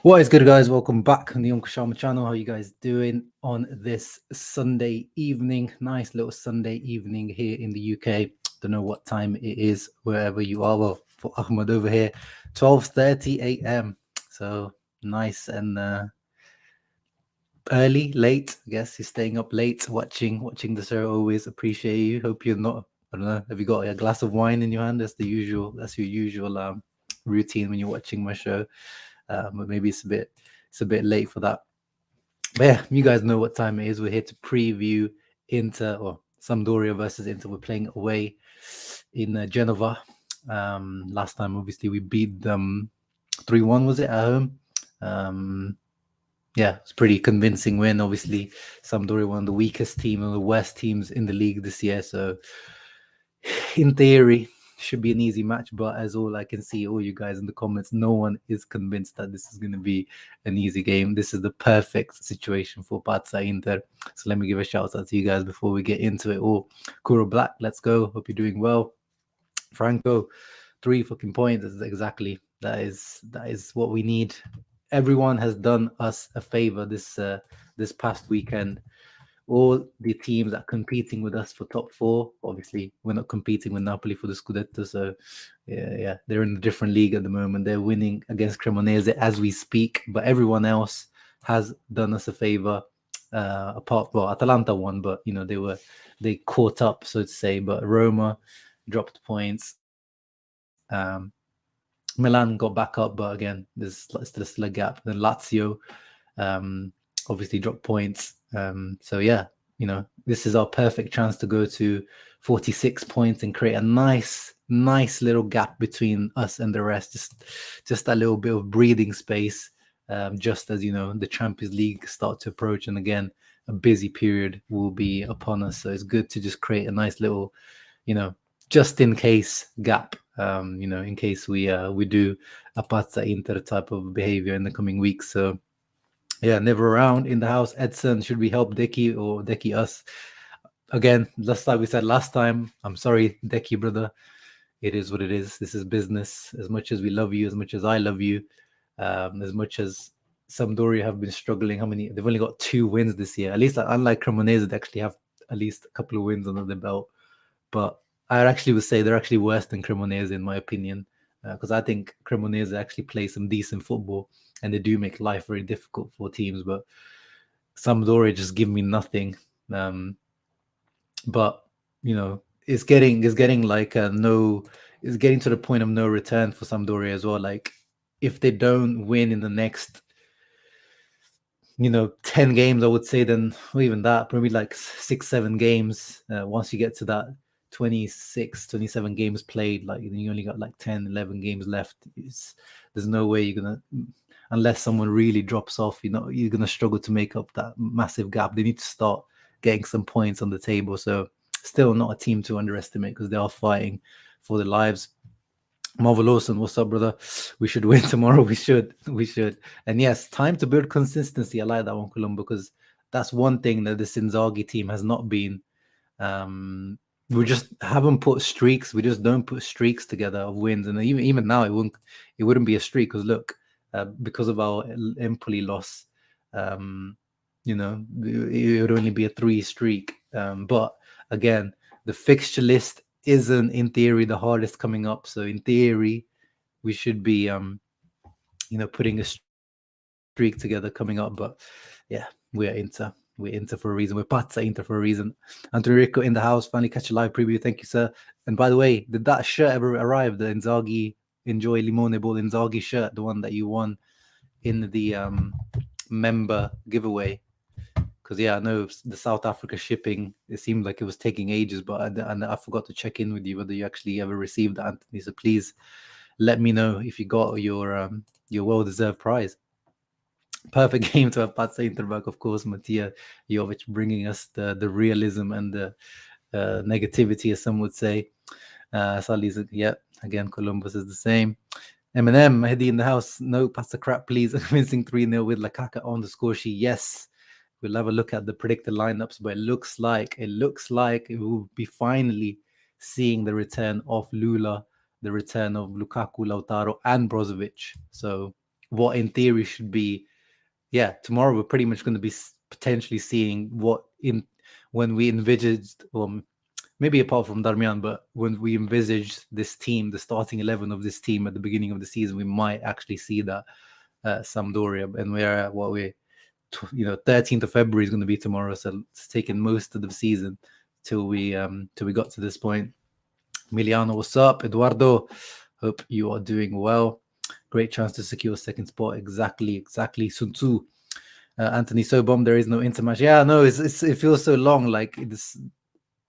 What is good, guys? Welcome back on the Uncle Sharma channel. How you guys doing on this Sunday evening? Nice little Sunday evening here in the UK. Don't know what time it is wherever you are. Well, for Ahmed over here, 12:30 a.m. So nice and early, late. I guess he's staying up late watching the show. Always appreciate you. Hope you're not. I don't know. Have you got a glass of wine in your hand? That's the usual. That's your usual routine when you're watching my show. But maybe it's a bit late for that. But yeah, you guys know what time it is. We're here to preview Inter or Sampdoria versus Inter. We're playing away in Genova. Last time, obviously, we beat them 3-1. Was it at home? Yeah, it's pretty convincing win. Obviously, Sampdoria, one of the weakest team and the worst teams in the league this year. So, in theory, should be an easy match, but as all I can see, all you guys in the comments, no one is convinced that this is going to be an easy game. This is the perfect situation for Pazza Inter. So let me give a shout out to you guys before we get into it all. Kuro Black, let's go. Hope you're doing well. Franco, 3 fucking points. That is what we need. Everyone has done us a favor this past weekend. All the teams that are competing with us for top 4, obviously we're not competing with Napoli for the Scudetto, so yeah, they're in a different league at the moment. They're winning against Cremonese as we speak, but everyone else has done us a favor. Atalanta won, but they caught up, so to say. But Roma dropped points. Milan got back up, but again, there's still a gap. Then Lazio obviously dropped points. So yeah, this is our perfect chance to go to 46 points and create a nice little gap between us and the rest. Just that little bit of breathing space, just as the Champions League start to approach, and again, a busy period will be upon us. So it's good to just create a nice little, just in case gap. In case we do a Pazza Inter type of behavior in the coming weeks. So yeah, never around in the house. Edson, should we help Deki or Deki us? Again, just like we said last time, I'm sorry, Deki brother. It is what it is. This is business. As much as we love you, as much as I love you, as much as Sampdoria have been struggling. They've only got 2 wins this year. At least, unlike Cremonese, they actually have at least a couple of wins under their belt. But I actually would say they're actually worse than Cremonese, in my opinion, because I think Cremonese actually play some decent football, and they do make life very difficult for teams. But Sampdoria just give me nothing. But it's getting like it's getting to the point of no return for Sampdoria as well. Like, if they don't win in the next 10 games, I would say, then, or even that, probably like 6-7 games, once you get to that 26-27 games played, like you only got like 10-11 games left. There's no way you're gonna, unless someone really drops off, you're gonna struggle to make up that massive gap. They need to start getting some points on the table. So still not a team to underestimate, because they are fighting for their lives. Marvel Lawson, what's up, brother? We should win tomorrow. We should. And yes, time to build consistency. I like that one, Colombo, because that's one thing that this Inzaghi team has not been. We just haven't put streaks. We just don't put streaks together of wins. And even now, it wouldn't be a streak, because look, because of our Empoli loss, it would only be a 3 streak. But again, the fixture list isn't, in theory, the hardest coming up. So in theory, we should be putting a streak together coming up. But yeah, we're Inter for a reason. We're Pazza Inter for a reason. Antonio in the house, finally catch a live preview. Thank you, sir. And by the way, did that shirt ever arrive? The Inzaghi Enjoy Limone Ball Inzaghi shirt, the one that you won in the member giveaway. Because yeah, I know the South Africa shipping, it seemed like it was taking ages, but I forgot to check in with you whether you actually ever received that, Anthony. So please let me know if you got your well-deserved prize. Perfect game to have Pazza Inter back, of course. Mattia Jovic bringing us the realism and the negativity, as some would say. Sally's, yeah, again, Columbus is the same. Eminem, Mehdi in the house. No, Pasta crap, please. Convincing 3-0 with Lakaka on the score sheet. Yes. We'll have a look at the predicted lineups, but it looks like it will be finally seeing the return of Lula, the return of Lukaku, Lautaro, and Brozovic. So what in theory should be, tomorrow we're pretty much going to be potentially seeing what when we envisaged, maybe apart from Darmian, but when we envisaged this team, the starting 11 of this team at the beginning of the season, we might actually see that Sampdoria, and we're at 13th of February is going to be tomorrow, so it's taken most of the season till we got to this point. Emiliano, what's up? Eduardo, hope you are doing well. Great chance to secure second spot. Exactly. Sun Tzu. Anthony Sobom, there is no Inter match. Yeah, no, it feels so long. Like this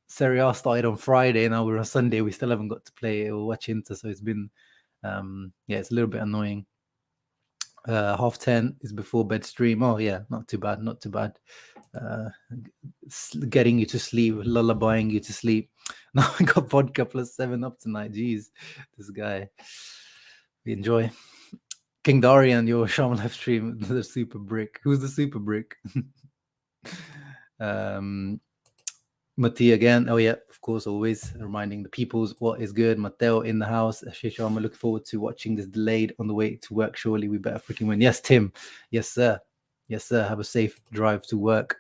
Serie A started on Friday, now we're on Sunday. We still haven't got to play or watch Inter, so it's been, it's a little bit annoying. 10:30 is before bed stream. Oh yeah, not too bad. Getting you to sleep, lullabying you to sleep. Now I got vodka plus 7-Up tonight. Jeez, this guy. We enjoy. King Darian, your Shaman live stream, the super brick. Who's the super brick? Mati again. Oh yeah, of course, always reminding the peoples what is good. Mateo in the house. Shishama, look forward to watching this delayed on the way to work. Surely we better freaking win. Yes, Tim. Yes, sir. Have a safe drive to work.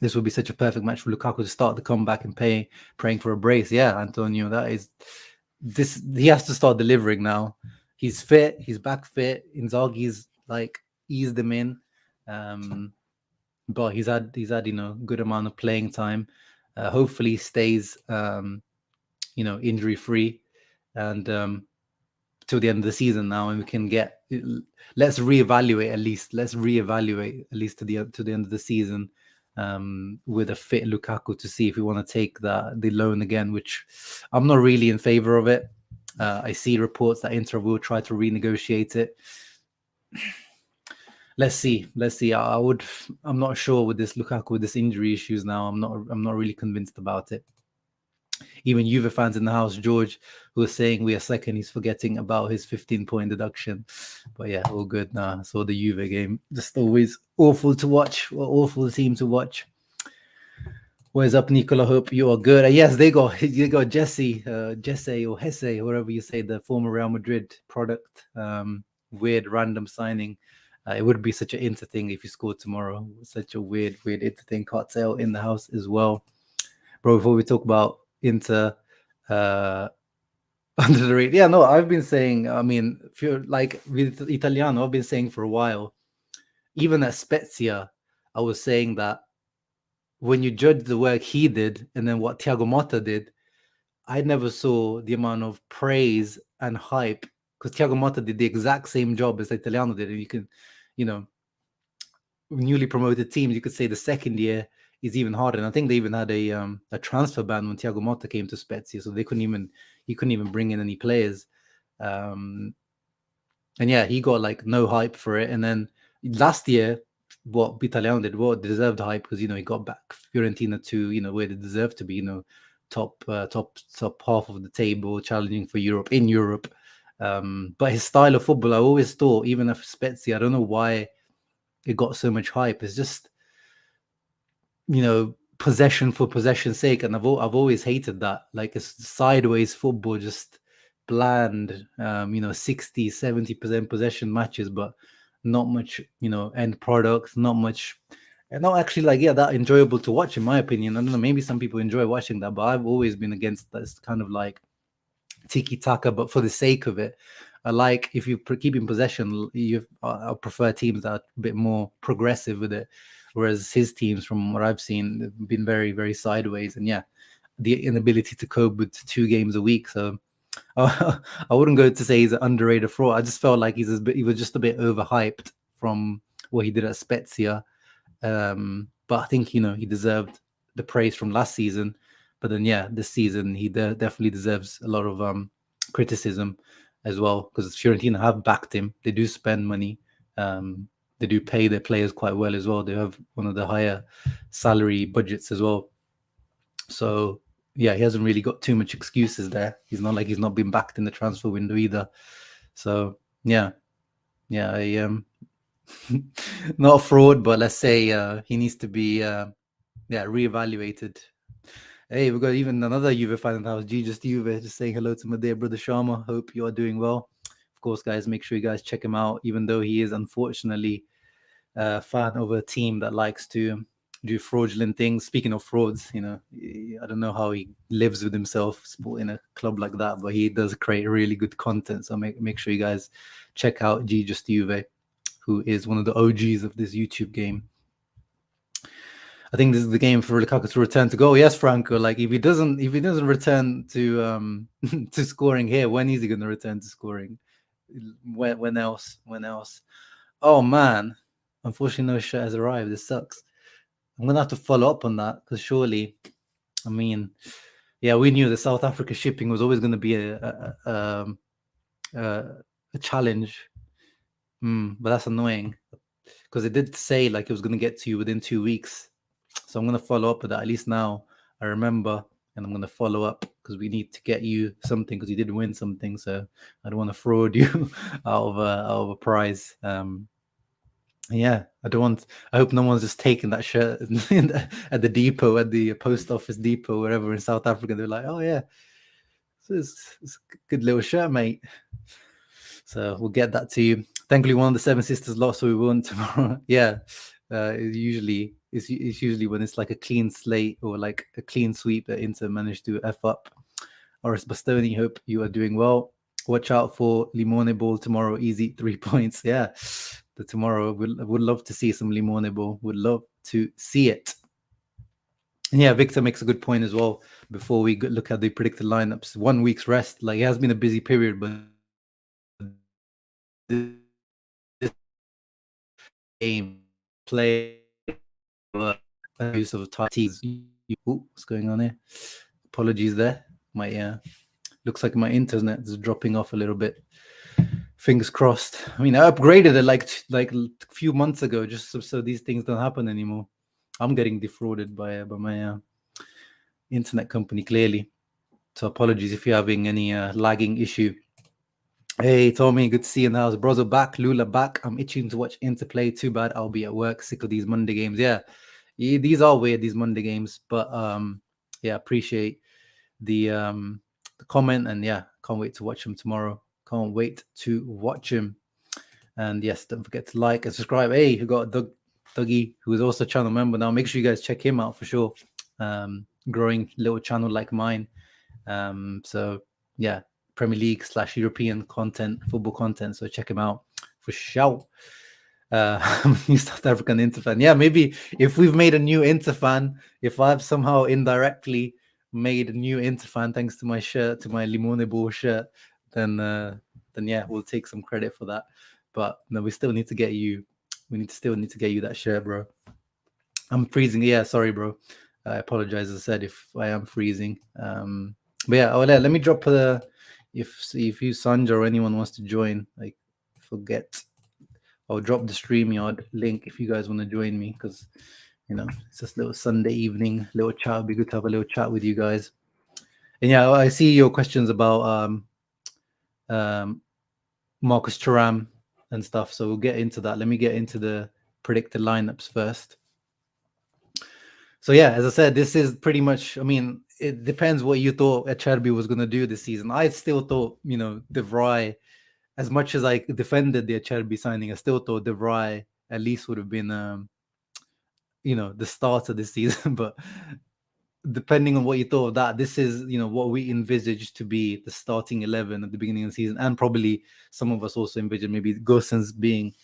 This would be such a perfect match for Lukaku to start the comeback and praying for a brace. Yeah, Antonio, that is this. He has to start delivering now. He's fit. He's back fit. Inzaghi's like eased him in. But he's had good amount of playing time. Hopefully he stays injury free and till the end of the season now, and we can let's reevaluate at least to the end of the season with a fit Lukaku to see if we want to take the loan again, which I'm not really in favor of it. I see reports that Inter will try to renegotiate it. Let's see. I'm not sure with this Lukaku, with this injury issues now. I'm not really convinced about it. Even Juve fans in the house, George, who was saying we are second, he's forgetting about his 15-point deduction. But yeah, all good. Nah, saw the Juve game. Just always awful to watch. Awful team to watch. What is up, Nicola? Hope you are good. Yes, they got Jesse or Hesse, whatever you say, the former Real Madrid product. Weird random signing. It would be such an Inter thing if you scored tomorrow. Such a weird Inter thing. Cartel in the house as well. Bro, before we talk about Inter under the rate. Yeah, no, I've been saying, I mean, if you're like with Italiano, I've been saying for a while, even at Spezia, I was saying that when you judge the work he did and then what Thiago Motta did, I never saw the amount of praise and hype, because Thiago Motta did the exact same job as Italiano did. And you can, newly promoted teams, you could say the second year is even harder. And I think they even had a transfer ban when Thiago Motta came to Spezia, so he couldn't even bring in any players. And yeah, he got like no hype for it. And then last year, what Italiano did, what deserved hype, because he got back Fiorentina to where they deserve to be, top half of the table, challenging for Europe in Europe. But his style of football, I always thought, even at Spezia, I don't know why it got so much hype. It's just possession for possession's sake, and I've always hated that. Like, it's sideways football, just bland 60-70% possession matches, but not much end product, not much, and not actually that enjoyable to watch, in my opinion. I don't know, maybe some people enjoy watching that, but I've always been against that. It's kind of like tiki-taka, but for the sake of it. I like, if you keep in possession, I prefer teams that are a bit more progressive with it, whereas his teams, from what I've seen, have been very, very sideways. And yeah, the inability to cope with 2 games a week. So I wouldn't go to say he's an underrated fraud. I just felt like he was just a bit overhyped from what he did at Spezia. But I think he deserved the praise from last season. But then this season he definitely deserves a lot of criticism as well, because Fiorentina have backed him. They do spend money. They do pay their players quite well as well. They have one of the higher salary budgets as well. So yeah, he hasn't really got too much excuses there. He's not like he's not been backed in the transfer window either. So yeah, I not a fraud, but let's say he needs to be reevaluated. Hey, we've got even another Juve fan in the house. Just Juve, just saying hello to my dear brother Sharma. Hope you are doing well. Of course, guys, make sure you guys check him out, even though he is unfortunately a fan of a team that likes to do fraudulent things. Speaking of frauds, I don't know how he lives with himself in a club like that, but he does create really good content. So make sure you guys check out G Just Juve, who is one of the OGs of this YouTube game. I think this is the game for Lukaku to return to goal. Yes, Franco. Like if he doesn't return to to scoring here, when is he going to return to scoring? When else? When else? Oh man, unfortunately, no shirt has arrived. This sucks. I'm gonna have to follow up on that because surely, I mean, yeah, we knew the South Africa shipping was always going to be a challenge. But that's annoying because it did say like it was going to get to you within 2 weeks. So I'm going to follow up with that. At least now I remember, and I'm going to follow up because we need to get you something because you did win something. So I don't want to fraud you out of a prize. Yeah, I hope no one's just taking that shirt at the depot, at the post office depot, wherever in South Africa. They're like, oh yeah, it's a good little shirt, mate. So we'll get that to you. Thankfully, one of the Seven Sisters lost, so we won't tomorrow. Yeah, it's usually when it's like a clean slate or like a clean sweep that Inter managed to F up. Oris Bastoni, hope you are doing well. Watch out for Limone Ball tomorrow. Easy 3 points. Yeah, the tomorrow. Would love to see some Limone Ball. Would love to see it. And yeah, Victor makes a good point as well. Before we look at the predicted lineups, 1 week's rest. Like it has been a busy period, but this game play use of tactics. What's going on here? Apologies there. My looks like my internet is dropping off a little bit. Fingers crossed. I mean, I upgraded it like a few months ago, just so these things don't happen anymore. I'm getting defrauded by my internet company, clearly. So apologies if you're having any lagging issue. Hey, Tommy, good to see you in the house. Brozo back, Lula back. I'm itching to watch Interplay. Too bad I'll be at work. Sick of these Monday games. Yeah, these are weird, these Monday games. But yeah, appreciate the comment. And yeah, can't wait to watch them tomorrow. Can't wait to watch him. And yes, don't forget to like and subscribe. Hey, who got Dougie, who is also a channel member now. Make sure you guys check him out for sure. Growing little channel like mine. So yeah, Premier League / European content, football content. So check him out for sure. New South African Inter fan. Yeah, maybe if we've made a new Inter fan, if I've somehow indirectly made a new Inter fan thanks to my shirt, to my Limone Ball shirt, then yeah, we'll take some credit for that. But no, we still need to get you. Still need to get you that shirt, bro. I'm freezing. Yeah, sorry, bro. I apologize. As I said, if I am freezing. But yeah, let me drop if you Sanja or anyone wants to join, like forget. I'll drop the StreamYard link if you guys want to join me because it's just a little Sunday evening, little chat. It'd be good to have a little chat with you guys. And yeah, I see your questions about Marcus Thuram and stuff. So we'll get into that. Let me get into the predicted lineups first. So yeah, as I said, this is pretty much. I mean, it depends what you thought Acerbi was going to do this season. I still thought, De Vrij, as much as I defended the Acerbi signing, I still thought De Vrij at least would have been, the start of the season. But depending on what you thought of that, this is, what we envisaged to be the starting 11 at the beginning of the season, and probably some of us also envisioned maybe Gosens being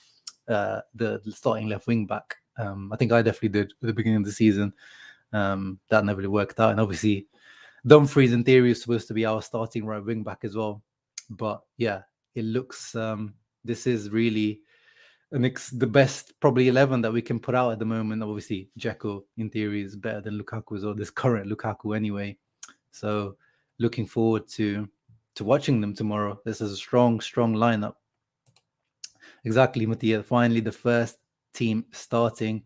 the starting left wing back. I think I definitely did at the beginning of the season. That never really worked out, and obviously Dumfries in theory is supposed to be our starting right wing back as well. But yeah, it looks this is really the best probably 11 that we can put out at the moment. Obviously, Dzeko in theory is better than Lukaku's or this current Lukaku anyway. So looking forward to watching them tomorrow. This is a strong lineup. Exactly, Mattia. Finally, the first team starting.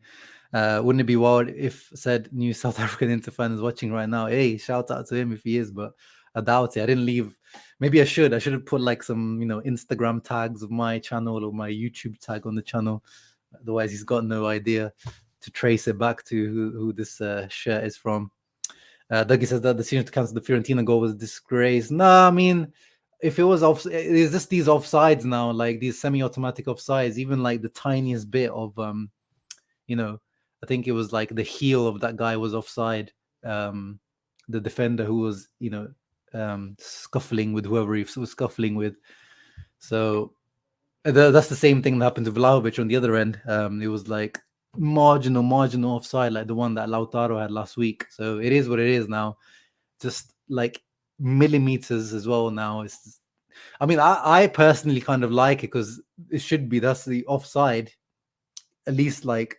Wouldn't it be wild if said new South African Inter fan is watching right now? Hey, shout out to him if he is, but I doubt it. I didn't leave. Maybe I should have put like some, Instagram tags of my channel or my YouTube tag on the channel. Otherwise, he's got no idea to trace it back to who this shirt is from. Dougie says that the decision to cancel the Fiorentina goal was a disgrace. No, I mean, if it was off, it's just these offsides now, like these semi-automatic offsides. Even like the tiniest bit of you know, I think it was like the heel of that guy was offside. Um, the defender who was, scuffling with whoever he was scuffling with. So that's the same thing that happened to Vlahovic on the other end. It was like marginal offside, like the one that Lautaro had last week. So it is what it is now. Just like millimeters as well now. I mean, I personally kind of like it because it should be that's the offside. At least like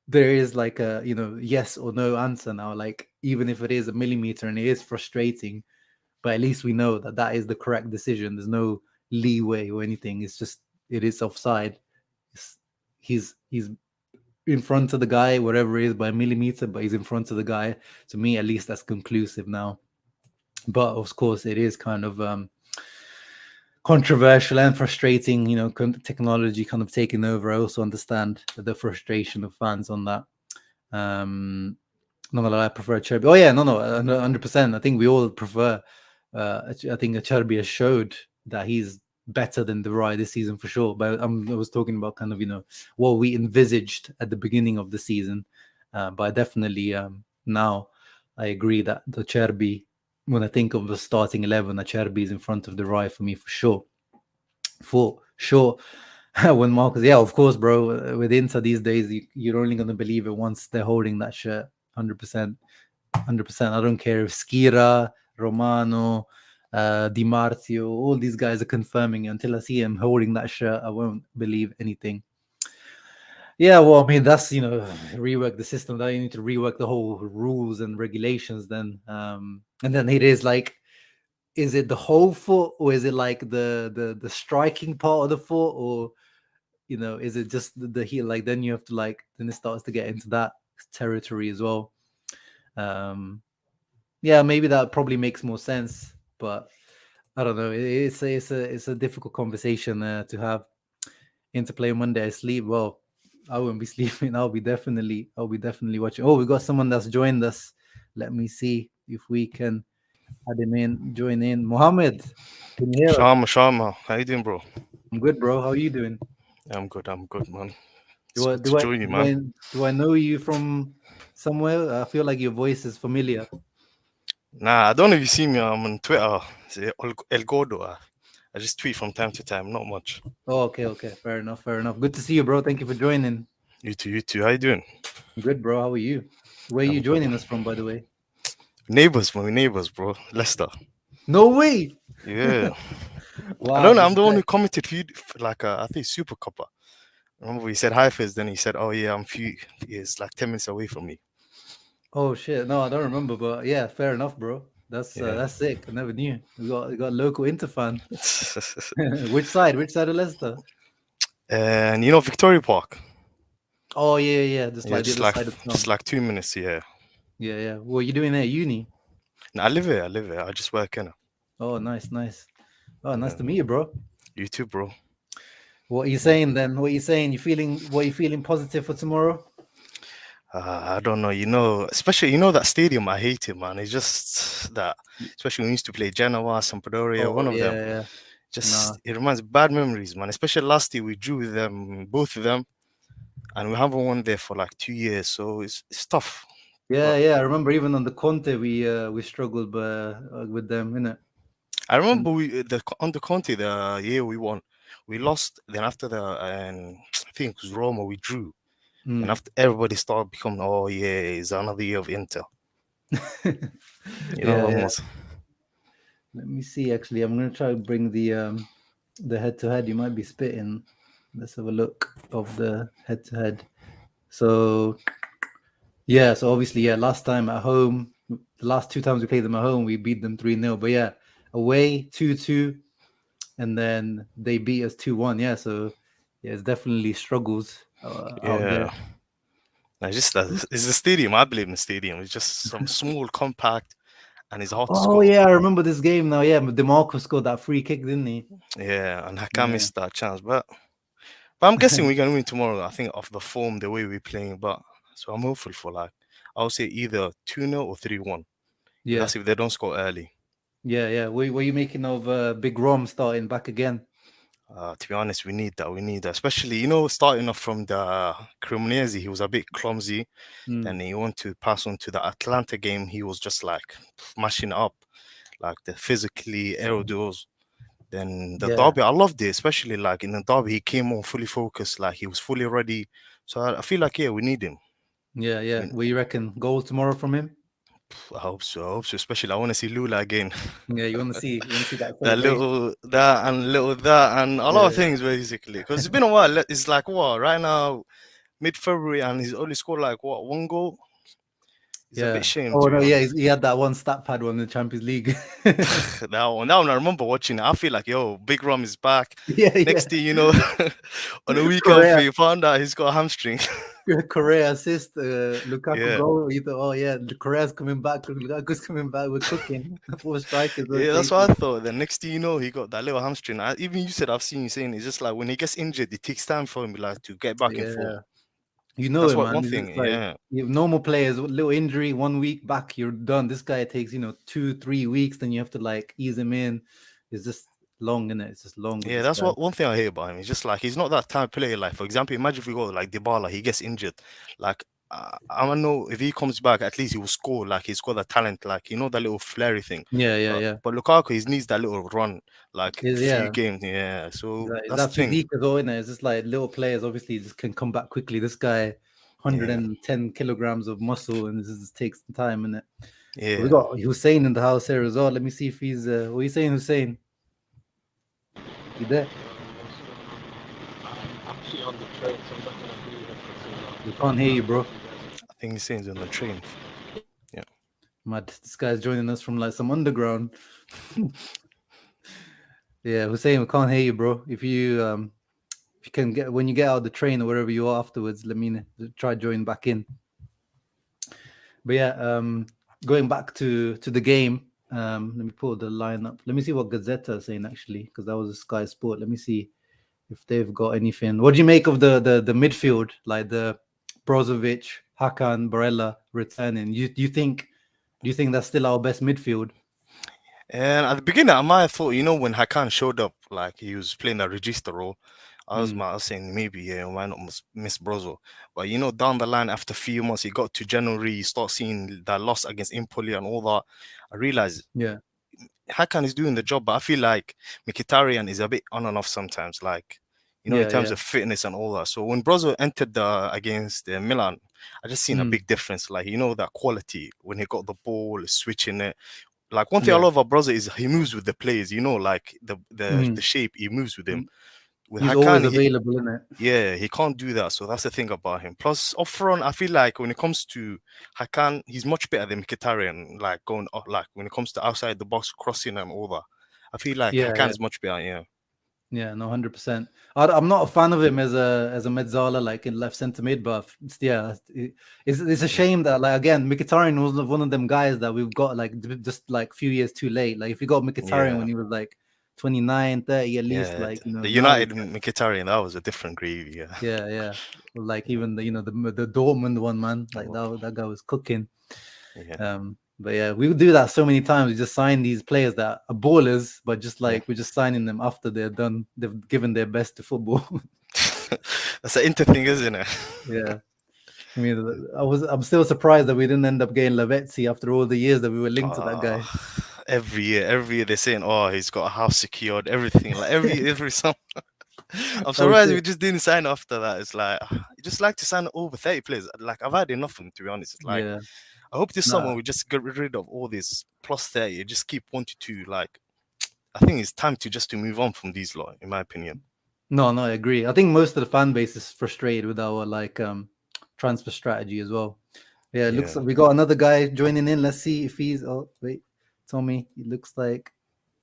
there is like a yes or no answer now. Like even if it is a millimeter and it is frustrating, but at least we know that that is the correct decision. There's no leeway or anything. It's just it is offside. It's, he's in front of the guy, whatever it is, by a millimeter, but he's in front of the guy. To me, at least that's conclusive now. But of course, it is kind of controversial and frustrating. Technology kind of taking over. I also understand the frustration of fans on that. Not gonna lie, I prefer Cherby. Oh yeah, no, 100%. I think we all prefer. I think Cherby has showed that he's better than De Vrij this season for sure. But I was talking about kind of what we envisaged at the beginning of the season. But I definitely now I agree that the Cherby, when I think of the starting 11, the Cherby is in front of De Vrij for me for sure. For sure. When Marcus, yeah, of course, bro. With Inter these days, you're only going to believe it once they're holding that shirt. 100%. 100%. I don't care if Skira, Romano, Di Marzio, all these guys are confirming it. Until I see him holding that shirt, I won't believe anything. Yeah, well, I mean, that's, rework the system. That you need to rework the whole rules and regulations then. And then it is like, is it the whole foot or is it like the striking part of the foot, or is it just the heel? Like then you have to then it starts to get into that territory as well. Yeah, maybe that probably makes more sense, but I don't know. It's a difficult conversation to have. Interplay Monday, I sleep. Well, I won't be sleeping. I'll be definitely watching. Oh, we got someone that's joined us. Let me see if we can add him in, join in. Mohammed, can you hear us? Shama, how you doing, bro? I'm good, bro. How are you doing? I'm good, man. It's Do I good to do I join you, do I man. do I know you from somewhere? I feel like your voice is familiar. Nah, I don't know if you see me. I'm on Twitter. It's El Gordo. I just tweet from time to time, not much. Oh, okay. Fair enough. Good to see you, bro. Thank you for joining. You too. How you doing? Good, bro. How are you? Where are you I'm good. joining us from, by the way? Neighbors, my neighbors, bro. Leicester. No way. Yeah. I Wow, don't know. this I'm the one guy. who commented for you, like I think Super Copper. Remember, he said hi first, then he said, "Oh yeah, I'm few years like 10 minutes away from me." Oh shit. No, I don't remember, but yeah, fair enough, bro. Yeah. That's sick. I never knew. We got a local Inter fan. Which side? Which side of Leicester? And Victoria Park. Oh yeah. Just Yeah, like the other side of just town. like 2 minutes. Yeah. Yeah. What are you doing there? Uni? No, I live here. I live here. I just work in it. Oh, nice. Oh, nice Yeah. to meet you, bro. You too, bro. What are you Yeah. saying then? What are you saying? What are you feeling positive for tomorrow? I don't know. Especially that stadium. I hate it, man. It's just that, especially when we used to play Genoa, Sampdoria, Oh one of them. yeah. Nah. Just it reminds bad memories, man. Especially last year we drew with them, both of them, and we haven't won there for like 2 years. So it's tough. But Yeah. I remember even on the Conte we struggled with them, innit? I And remember on the Conti the year we won, we lost. Then after and I think it was Roma, we drew. And mm. after everybody started becoming, oh yeah, it's another year of Inter. Yeah. Almost. Let me see. Actually, I'm gonna try to bring the head to head. You might be spitting. Let's have a look of the head to head. So yeah, so obviously, yeah, last time at home, the last two times we played them at home, we beat them 3-0. But yeah, away 2-2, and then they beat us 2-1. Yeah, so yeah, it's definitely struggles out there. Yeah. It's the stadium. I blame the stadium. It's just some small, compact, and it's hard to Oh score. yeah, I remember this game now. Yeah, but DeMarco scored that free kick, didn't he? Yeah, and Hakam Yeah. missed that chance. But I'm guessing we're gonna win tomorrow. I think of the form, the way we're playing. But so I'm hopeful for I'll say either 2-0 or 3-1. Yeah. That's if they don't score early. Yeah, yeah. What you making of Big Rom starting back again? To be honest, we need that. We need that, especially starting off from the Cremonese, he was a bit clumsy. Mm, Then he went to pass on to the Atlanta game. He was just like mashing up, like the physically aerial duels. Then the yeah, derby, I loved it, especially like in the derby, he came on fully focused, like he was fully ready. So I feel like yeah, we need him. yeah, I yeah. mean, What you reckon? Goals tomorrow from him? I hope so. I hope so. Especially I want to see Lula again. Yeah, you want to see that That celebration? little that and a lot of Yeah, things basically. Because it's been a while. It's like what right now, mid-February, and he's only scored like what, one goal. It's a bit yeah. shame Oh to be no, yeah, honest. he had that one stat pad one in the Champions League. That one, I remember watching it. I feel like yo, Big Rom is back. Yeah, Next yeah. thing on a week off, Correa, he found out he's got a hamstring. Correa assist, Lukaku Yeah, goal. You thought, oh yeah, Correa's coming back. Lukaku's coming back. We're cooking. Four strikers yeah, that's what rotation. I thought. Then next thing he got that little hamstring. Even you said I've seen you saying it's just like when he gets injured, it takes time for him like to get back in form. Yeah. You know That's it, what man. one It's thing. just like Yeah, you have normal players, little injury, 1 week back, you're done. This guy takes 2-3 weeks, then you have to like ease him in. It's just long, innit? It's just long with yeah, this that's guy. what one thing I hate about him. It's just like he's not that type of player. Like for example, imagine if we go like Dybala, he gets injured. Like I don't know if he comes back, at least he will score. Like he's got that talent, like that little flary thing. Yeah, yeah, But yeah. but Lukaku, he needs that little run, like few Yeah, games. Yeah, it's so like, that's the that thing. physique as well, innit? It's just like little players obviously just can come back quickly. This guy, Yeah, 110 kilograms of muscle, and this just takes time, innit? We yeah. got Hussein in the house here as well. Let me see if he's what are you saying, Hussein? You there? I'm actually on the train, so I'm not gonna be here for too long. We can't hear you, I'll bro. see you guys. I think he's saying he's on the train. Yeah. Mad. This guy's joining us from like some underground. Yeah, Hussein, we can't hear you, bro. If you can get when you get out of the train or wherever you are afterwards, let me try join back in. But yeah, going back to the game. Let me pull the line up. Let me see what Gazzetta is saying actually, because that was a Sky Sport. Let me see if they've got anything. What do you make of the midfield, like the Brozovic, Hakan, Barella returning? Do you think that's still our best midfield? And at the beginning, I might have thought, when Hakan showed up, like he was playing a register role, Mm, I was saying maybe, yeah, why not miss Brozo? But down the line, after a few months, he got to January, you start seeing that loss against Empoli and all that. I realized yeah, Hakan is doing the job, but I feel like Mkhitaryan is a bit on and off sometimes, like, in yeah, terms yeah. of fitness and all that. So when Brozo entered against Milan, I just seen a Mm, big difference. Like, that quality when he got the ball, switching it. Like one thing I yeah. love about Brother is he moves with the players, like the Mm, shape he moves with him. mm. With He's always Hakan, available, isn't it? he can't do that. So that's the thing about him. Plus, up front, I feel like when it comes to Hakan, he's much better than Mkhitaryan. Like going up, like when it comes to outside the box crossing and all that. I feel like Yeah, Hakan yeah. is much better. Yeah, Yeah, no, 100%. I'm not a fan of him as a Mezzala, like in left centre mid, but yeah, it's a yeah, shame that like again Mkhitaryan was one of them guys that we've got like just like few years too late. Like if we got Mkhitaryan yeah, when he was like 29, 30 at least, yeah. like The now we United Mkhitaryan, that was a different gravy. Yeah, yeah. Like even the Dortmund one, man, like oh, that guy was cooking. yeah, But yeah, we would do that so many times. We just sign these players that are ballers, but just yeah. like we're just signing them after they're done. They've given their best to football. That's an Inter thing, isn't it? Yeah. I mean, I'm still surprised that we didn't end up getting Lavezzi after all the years that we were linked to that guy. Every year they're saying, "Oh, he's got a house secured, everything." Like every summer. I'm I would surprised say, we just didn't sign after that. It's like you just like to sign over 30 players. Like I've had enough of them, to be honest. It's like yeah, I hope this summer nah, we just get rid of all this plus 30. Just keep 1 to 2. Like I think it's time to move on from these lot, in my opinion. no, I agree. I think most of the fan base is frustrated with our like transfer strategy as well. Yeah, it looks Yeah. like we got another guy joining in. Let's see if he's. Oh wait, Tommy. He looks like.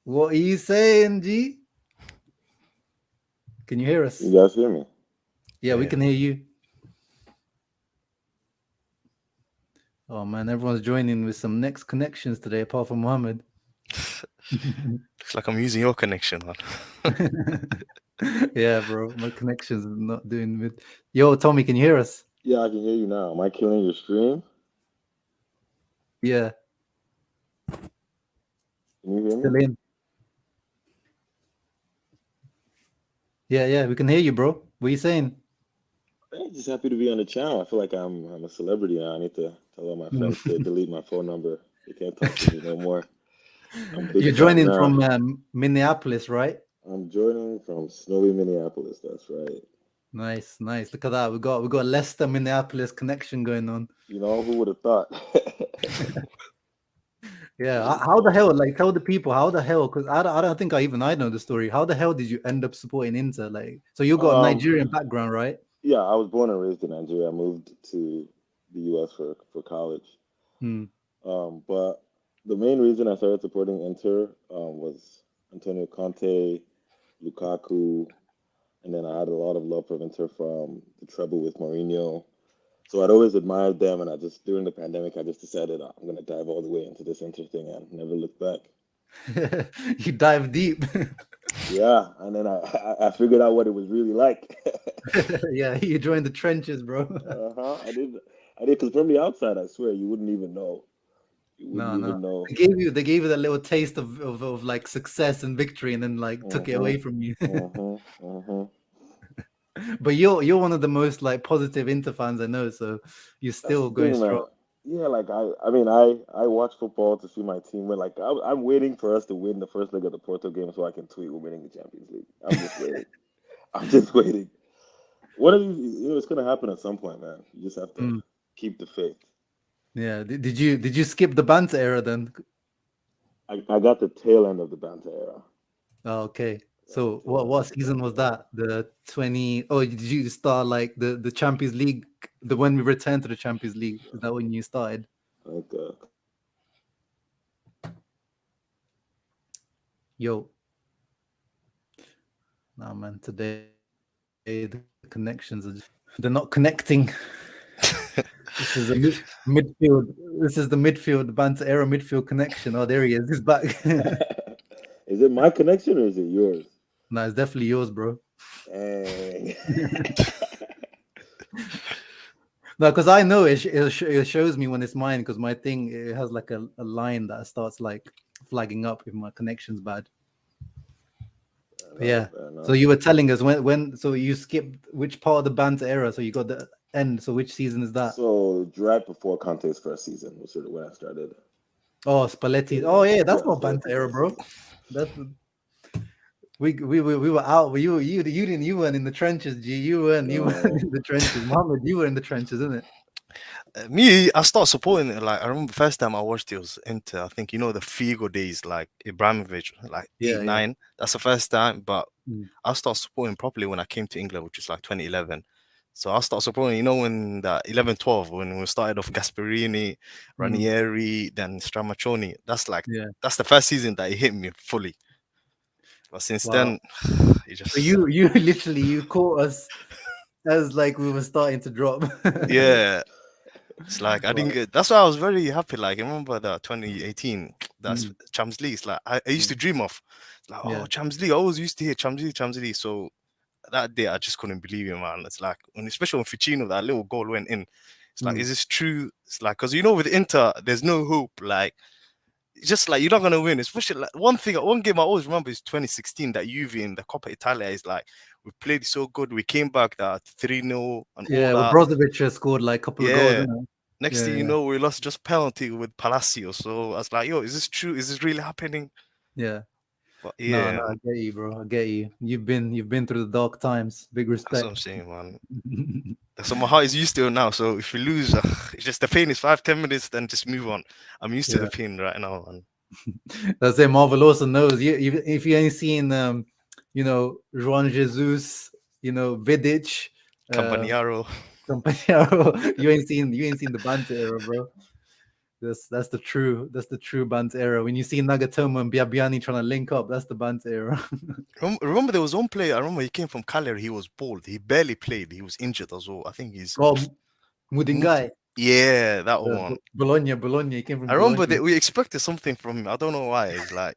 What are you saying, G? Can you hear You us? guys hear me? Yeah, we Yeah. can hear you. Oh man, everyone's joining with some next connections today, apart from Mohammed. Looks like I'm using your connection, man. Yeah, bro, my connection's not doing with. Yo, Tommy, can you hear us? Yeah, I can hear you now. Am I killing your stream? Yeah. Can you hear Still me? in. Yeah, we can hear you, bro. What are you saying? I'm just happy to be on the channel. I feel like I'm a celebrity now. I need to tell all my friends to delete my phone number. They can't talk to me no more. I'm big You're shot joining now. from Minneapolis, right? I'm joining from snowy Minneapolis. That's right. Nice. Look at that. We got Leicester Minneapolis connection going on. You know, who would have thought? Yeah. How the hell? Like, tell the people how the hell? Because I don't think I know the story. How the hell did you end up supporting Inter? Like, so you got a Um, Nigerian background, right? yeah, I was born and raised in Nigeria. I moved to the U.S. for college. Hmm. But the main reason I started supporting Inter was Antonio Conte, Lukaku, and then I had a lot of love for Inter from the treble with Mourinho. So I'd always admired them, and I just during the pandemic, I just decided I'm gonna dive all the way into this Inter thing and never look back. You dive deep. Yeah, and then I figured out what it was really like. Yeah, you joined the trenches, bro. I did, because from the outside, I swear you wouldn't even know. You wouldn't No. even know. They gave you that little taste of like success and victory, and then like took it away Mm-hmm. from you. Mm-hmm. Mm-hmm. But you're one of the most like positive Inter fans I know, so you're That's still the going thing, strong. man. Yeah, like I mean, I watch football to see my team win. Like I'm waiting for us to win the first leg of the Porto game so I can tweet we're winning the Champions League. I'm just waiting. I'm just waiting. What are you? It's gonna happen at some point, man. You just have to Mm, keep the faith. yeah. Did you skip the banter era then? I got the tail end of the banter era. Oh, okay. Got the So tail end what of the season was banter era. that? The 20. Oh, did you start like the Champions League? The when we returned to the Champions League? Is that when you started? Like Yo, nah, man. Today the connections are they're not connecting. This is a midfield. This is the midfield banter era midfield connection. Oh, there he is. He's back. is it my connection or is it yours? No, it's definitely yours, bro. Dang. No, because I know it shows me when it's mine because my thing it has like a line that starts like flagging up if my connection's bad. But yeah. Fair enough. So you were telling us when so you skipped which part of the banter era? So you got the end. So which season is that? So right before Conte's first season was sort of when I started. Oh, Spalletti. Oh yeah, that's not banter Spalletti's era, first bro. season. That's we were out. You weren't in the trenches, G. You weren't No. in the trenches. Mohammed, you were in the trenches, isn't it? Me, I started supporting it. Like I remember the first time I watched it was Inter. I think you know the Figo days, like Ibrahimovic, like Yeah, 8, 9. That's the first time. But Mm. I started supporting properly when I came to England, which was like 2011. So I started supporting, you know, when the 11-12, when we started off Gasperini, Mm. Ranieri, then Stramaccioni. Yeah. That's the first season that it hit me fully. But since Wow. then, it So just you literally you caught us as like we were starting to drop. yeah. It's like I Wow. didn't get. That's why I was very happy. Like I remember the 2018, that's Mm. Champions League. It's like I used to dream of. It's like Yeah. oh Champions League. I always used to hear Champions League, Champions League. So that day I just couldn't believe it, man. It's like especially when Ficino that little goal went in. It's like Mm. is this true? It's like because you know with Inter there's no hope. Like it's just like you're not gonna win. Especially like one game I always remember is 2016 that Juve in the Coppa Italia is like we played so good. We came back that 3-0 and all Yeah, well, that. Brozovic has scored like a couple of goals, Yeah. isn't it? Next thing you Yeah, know, we lost just penalty with Palacio. So I was like, yo, is this true? Is this really happening? yeah. But No, yeah, I get you, bro. I get you. You've been through the dark times. Big that's what respect. I'm saying, man. So my heart is used to it now. So if we lose, it's just the pain is 5, 10 minutes, then just move on. I'm used to Yeah. the pain right now, man. That's it. Marvel also knows. If you ain't seen Juan Jesus, Vidic, uh Campagnaro. Compañero, you ain't seen the banter era, bro. That's the true banter era. When you see Nagatomo and Biabiani trying to link up, that's the banter era. Remember there was one player. I remember he came from Cagliari. He was bald. He barely played. He was injured as well. I think he's Oh, Mut- Mudingai, yeah, that one. Bologna. He came I from remember Bologna. that we expected something from him. I don't know why. It's like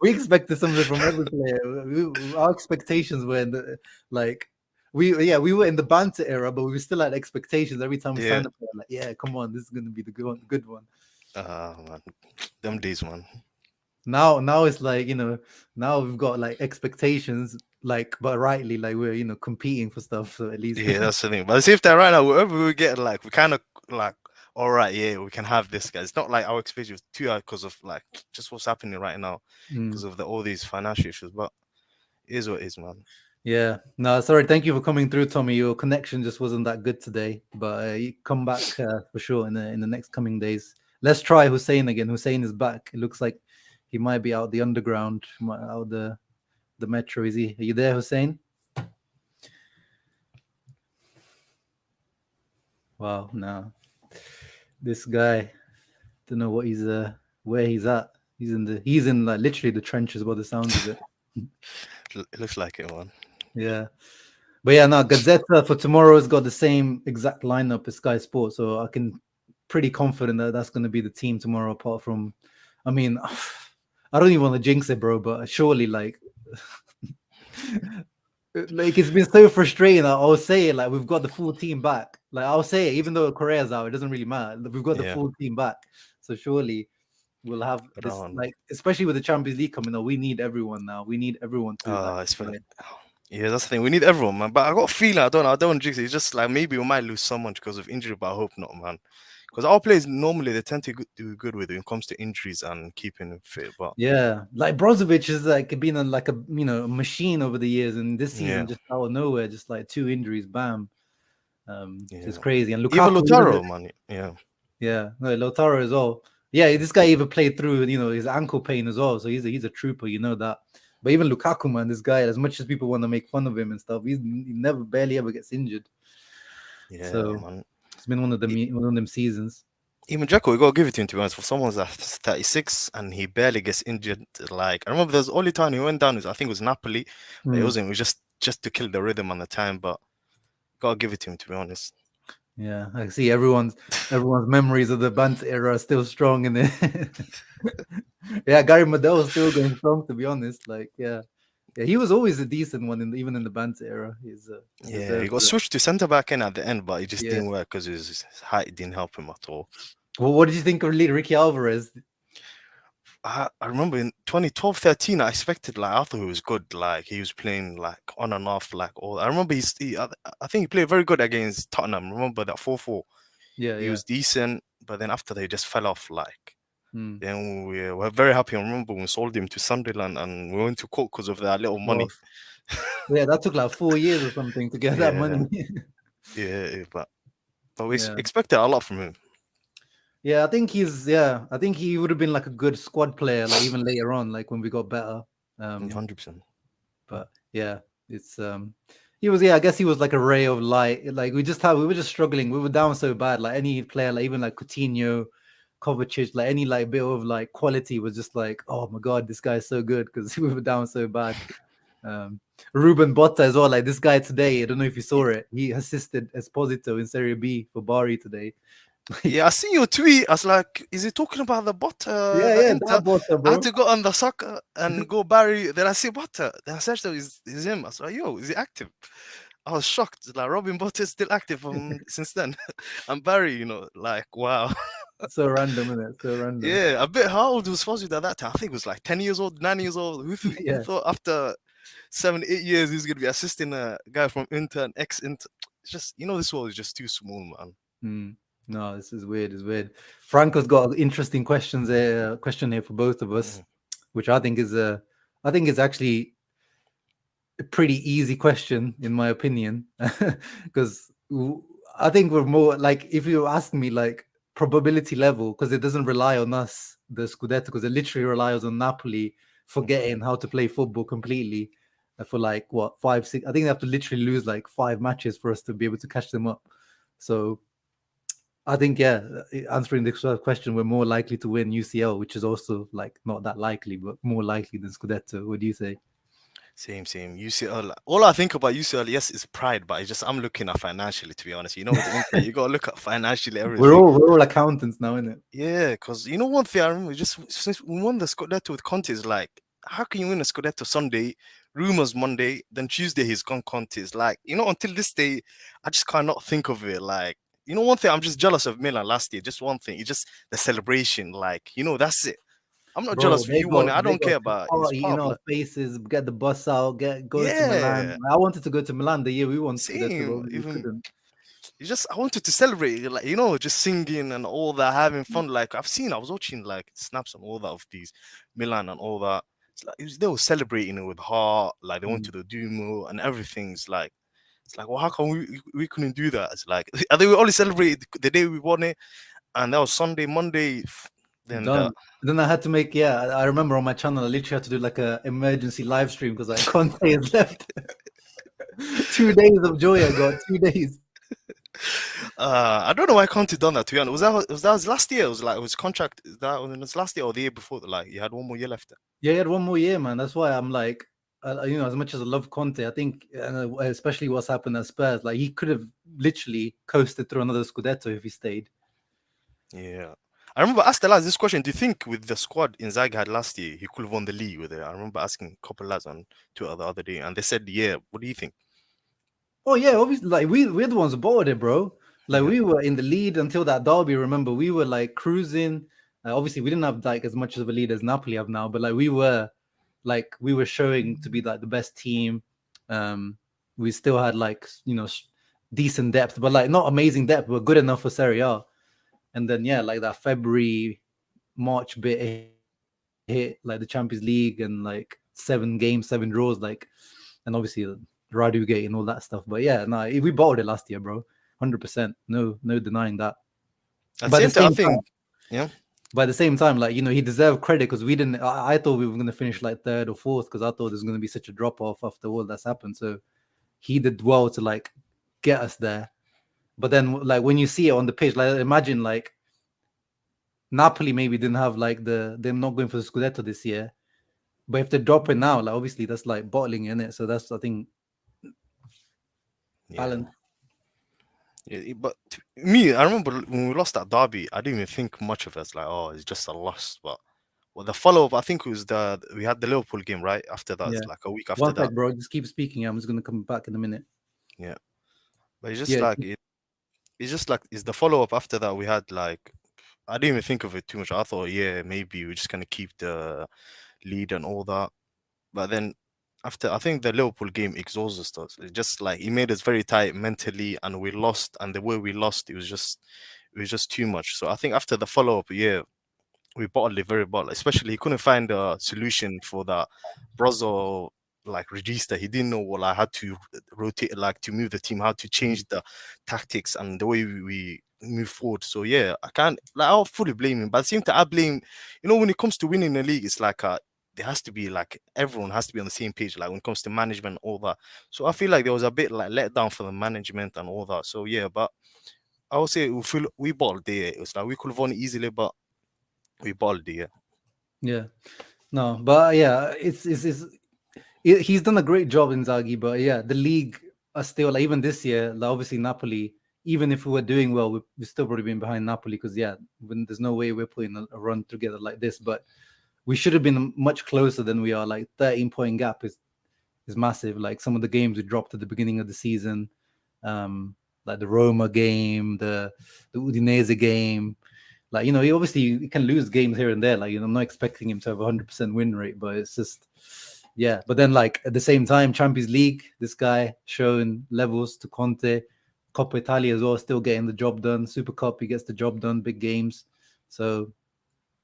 We expected something from every player. Our expectations were like we were in the banter era, but we still had expectations every time we yeah. signed a player. Like, yeah, come on, this is gonna be the good one. Man, them days, man. Now it's like, now we've got like expectations, like, but rightly, like we're, competing for stuff. So at least, Yeah, that's the thing. But see if that right now, wherever we get, like, we kind of like, all right, yeah, we can have this guy. It's not like our expectation was too high because of like just what's happening right now Mm. because of all these financial issues. But it is what it is, man. Yeah, no, sorry. Thank you for coming through, Tommy. Your connection just wasn't that good today, but you come back for sure in the next coming days. Let's try Hussein again. Hussein is back. It looks like he might be out the underground, out the metro. Is he? Are you there, Hussein? Wow, no, this guy, don't know what he's where he's at. He's in like literally the trenches by the sounds of it. It looks like it, man. Yeah. But yeah, no, Gazzetta for tomorrow has got the same exact lineup as Sky Sports, so I can pretty confident that that's going to be the team tomorrow. Apart from, I mean, I don't even want to jinx it, bro, but surely like it's been so frustrating. I'll say it like we've got the full team back. Like I'll say it, even though Korea's out, it doesn't really matter. We've got the Yeah, full team back, so surely we'll have but this. Like especially with the Champions League coming up, we need everyone now. We need everyone to like. it's yeah, that's the thing. We need everyone, man. But I got a feeling I don't want to jinx it. It's just like maybe we might lose someone because of injury, but I hope not, man. Because our players normally they tend to do good with it when it comes to injuries and keeping them fit. But Yeah, like Brozovic is like been like a a machine over the years, and this yeah, season just out of nowhere, just like two injuries, bam. It's yeah. crazy. And Even Lukaku, Lautaro, man. Yeah, yeah, no, Lautaro as well. Yeah, this guy even played through his ankle pain as well, so he's a trooper, you know that. But even Lukaku, man, this guy, as much as people want to make fun of him and stuff, he never barely ever gets injured. yeah, So man. it's been one of them seasons. Even Jacko, we gotta give it to him, to be honest. For someone that's 36 and he barely gets injured, like I remember there's only time he went down I think it was Napoli. But it was just to kill the rhythm and the time. But gotta give it to him, to be honest. Yeah, I see everyone's memories of the Bant era are still strong in there. Yeah, Gary Medel is still going strong, to be honest. Like, yeah, he was always a decent one even in the Bant era. He Yeah, he deserves got that. switched to centre back in at the end, but it just Yeah. didn't work because his height didn't help him at all. Well, what did you think of Ricky Alvarez? I remember in 2012, 13, I expected, like, I thought he was good. Like, he was playing, like, on and off, like, all. I remember I think he played very good against Tottenham. Remember that 4-4? Yeah, He yeah. was decent, but then after they just fell off, like, Hmm. then we were very happy. I remember when we sold him to Sunderland and we went to court because of that little Well, money. yeah, that took like 4 years or something to get that Yeah, money. yeah, but we Yeah. expected a lot from him. Yeah, I think he would have been like a good squad player, like even later on, like when we got better. 100%. But yeah, it's he was, I guess he was like a ray of light. Like we were just struggling. We were down so bad. Like any player, like even like Coutinho, Kovacic, like any like bit of like quality was just like, oh my god, this guy's so good, because we were down so bad. Ruben Botta as well. Like this guy today, I don't know if you saw it. He assisted Esposito in Serie B for Bari today. Yeah, I see your tweet. I was like, is he talking about the butter, Yeah, the yeah, Inter? that Botta, I had bro. to go on the soccer and go Barry. Then I see butter. Then I searched, is him. I was like, yo, is he active? I was shocked. Like, Robin Butter is still active since then. And Barry, like, wow. So random, isn't it? So random. Yeah, a bit. How old was Fozzie at that time? I think it was like 10 years old, 9 years old. Who Yeah. thought after 7, 8 years he's gonna be assisting a guy from Inter and ex-Inter? It's just, this world is just too small, man. No, this is weird. It's weird. Franco's got interesting questions there. Question here for both of us, which I think is actually a pretty easy question in my opinion, because I think we're more like, if you ask me like probability level, because it doesn't rely on us, the Scudetto, because it literally relies on Napoli forgetting how to play football completely for like what 5, 6. I think they have to literally lose like 5 matches for us to be able to catch them up. So I think, yeah, answering this question, we're more likely to win UCL, which is also like not that likely, but more likely than Scudetto. What do you say? Same. UCL. All I think about UCL, yes, is pride, but it's just I'm looking at financially. To be honest, with the Inter, you gotta look at financially We're everything. all accountants now, isn't it? Yeah, because one thing I remember, just since we won the Scudetto with Conte, is like, how can you win a Scudetto Sunday, rumors Monday, then Tuesday he's gone Conte? It's like, until this day, I just cannot think of it. Like, one thing I'm just jealous of Milan last year. Just one thing, it's just the celebration. Like, that's it. I'm not Bro, jealous if you won it. I they don't got care, to but it's party part in of our like, faces, get the bus out, go to Milan. yeah, I wanted to go to Milan the year we won Scudetto, same. but we Even couldn't. you just I wanted to celebrate, like just singing and all that, having fun. Like I was watching like snaps and all that of these Milan and all that. It's like they were celebrating it with heart, like they went Mm. to the Duomo and everything's like it's like, well, how come we couldn't do that? It's like I think we only celebrated the day we won it, and that was Sunday, Monday. Then the Done. Then I had to make, yeah, I remember on my channel, I literally had to do like a emergency live stream because like Conte has left. 2 days of joy I got, 2 days. I don't know why Conte done that. To be honest, was that his last year? It was like his contract. Is that was his last year or the year before? Like he had one more year left. Yeah, he had 1 more year, man. That's why I'm like, as much as I love Conte, I think, especially what's happened at Spurs, like he could have literally coasted through another Scudetto if he stayed. Yeah. I remember asked the lads this question. Do you think with the squad Inzaghi had last year, he could have won the league with it? I remember asking a couple of lads on Twitter the other day, and they said, "Yeah." What do you think? Oh yeah, obviously, like we're the ones who bought it, bro. Like Yeah. we were in the lead until that derby. Remember, we were like cruising. Obviously, we didn't have like as much of a lead as Napoli have now, but like we were showing to be like the best team. We still had like decent depth, but like not amazing depth, but good enough for Serie A. And then yeah, like that February, March bit hit like the Champions League and like 7 games, 7 draws, like, and obviously Radu Gate and all that stuff. But yeah, no, we bottled it last year, bro. 100%. No denying that. At the But at same the time, I same time, think, yeah, by the same time, like he deserved credit because we didn't. I thought we were going to finish like third or fourth because I thought there's going to be such a drop off after all that's happened. So he did well to like get us there. But then, like when you see it on the pitch, like imagine like Napoli maybe didn't have like them not going for the Scudetto this year. But if they're dropping now, like obviously that's like bottling in it. So that's, I think, yeah. balance. Yeah, but me, I remember when we lost that derby, I didn't even think much of it as like, oh, it's just a loss. But well, the follow up, I think it was we had the Liverpool game right after that, Yeah. like a week after One that. sec, bro. Just keep speaking. I'm just gonna come back in a minute. Yeah, but it's just Yeah. like it's just like it's the follow up after that we had like I didn't even think of it too much. I thought, yeah, maybe we're just gonna keep the lead and all that. But then after I think the Liverpool game exhausted us. It just like it made us very tight mentally and we lost and the way we lost it was just too much. So I think after the follow up, yeah, we bottled it very bottled. Especially he couldn't find a solution for that Brazil like Regista. He didn't know what I had to rotate like to move the team, how to change the tactics and the way we move forward. So yeah, I can't like I'll fully blame him. But at the same time, I blame when it comes to winning the league, it's like there has to be like everyone has to be on the same page, like when it comes to management, all that. So I feel like there was a bit like let down for the management and all that. So yeah, but I would say we balled there. It was like we could have won easily, but we balled there. Yeah. No, but yeah, he's done a great job in Zaghi. But yeah, the league are still like even this year. Like obviously Napoli. Even if we were doing well, we've still probably been behind Napoli because yeah, there's no way we're putting a run together like this. But we should have been much closer than we are. Like 13-point gap is massive. Like some of the games we dropped at the beginning of the season, like the Roma game, the Udinese game. Like he obviously can lose games here and there. Like I'm not expecting him to have 100% win rate, but it's just yeah. But then like at the same time, Champions League, this guy showing levels to Conte. Coppa Italia as well, still getting the job done. Super Cup, he gets the job done. Big games. So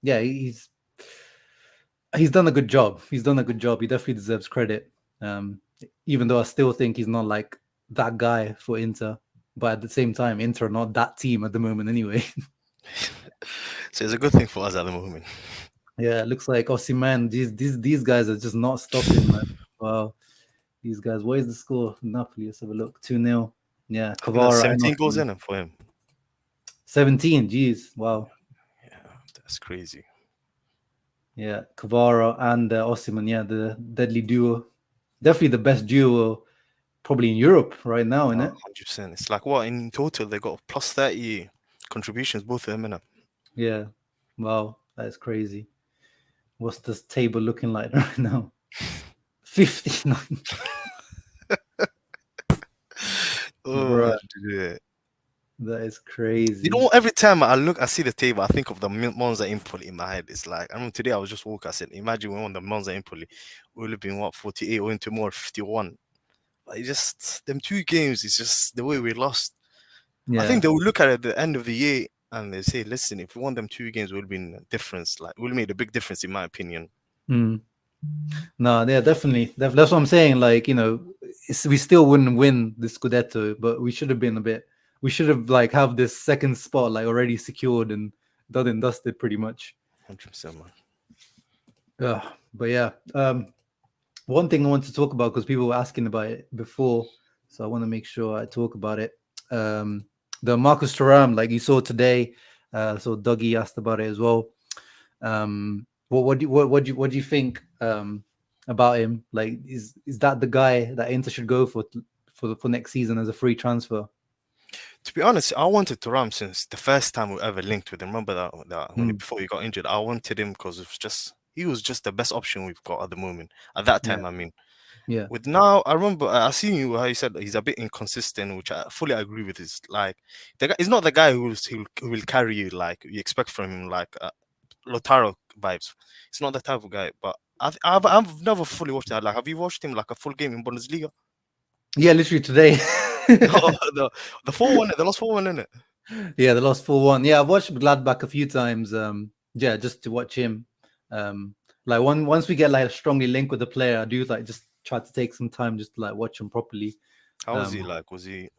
yeah, he's done a good job. He's done a good job. He definitely deserves credit. Even though I still think he's not like that guy for Inter, but at the same time, Inter are not that team at the moment anyway. So it's a good thing for us at the moment. Yeah, it looks like Osimhen. These guys are just not stopping, man. Wow, these guys. What is the score? Napoli. Let's have a look. 2-0. Yeah, I think that's Kvara and 17 goals Osimhen. in it for him. 17. Jeez, wow. Yeah, that's crazy. Yeah, Kvara and Osimhen. Yeah, the deadly duo. Definitely the best duo probably in Europe right now, isn't it? 100%. It's like what in total they got plus 30 contributions, both of them, innit? Yeah. Wow, that is crazy. What's this table looking like right now? 59. Oh, Bruh. yeah. That is You crazy. know, every time I see the table, I think of the Monza Empoli in my head. It's like, I remember today I was just walking. I said, imagine we won the Monza Empoli, we would have been what 48 or into more 51. Like just them two games is just the way we lost. I think Yeah. they will look at it at the end of the year and they say, listen, if we won them two games, we'll be in a difference. Like, we'll made a big difference, in my opinion. Mm. No, yeah, definitely. That's what I'm saying. Like, we still wouldn't win the Scudetto, but we should have been a bit. We should have like have this second spot like already secured and done and dusted pretty much. 100%, man. But yeah, one thing I want to talk about because people were asking about it before, so I want to make sure I talk about it. The Marcus Thuram, like you saw today, so Dougie asked about it as well. What do you think about him? Like, is that the guy that Inter should go for next season as a free transfer? To be honest, I wanted Thuram since the first time we ever linked with him. Remember that when Mm, before he got injured, I wanted him because he was just the best option we've got at the moment. At that yeah, time, I mean. yeah, With now, I remember I seen you how you said he's a bit inconsistent, which I fully agree with. Is like the guy, he's not the guy who will carry you like you expect from him, like Lotaro vibes. It's not that type of guy. But I've never fully watched that. Like, have you watched him like a full game in Bundesliga? yeah. Literally today. The 4-1, the last 4-1 in it. Yeah, the lost 4-1. Yeah, I've watched Gladbach a few times. Yeah, just to watch him. Like once we get like strongly linked with the player, I do like just try to take some time just to like watch him properly. How was he Um, like? Was he?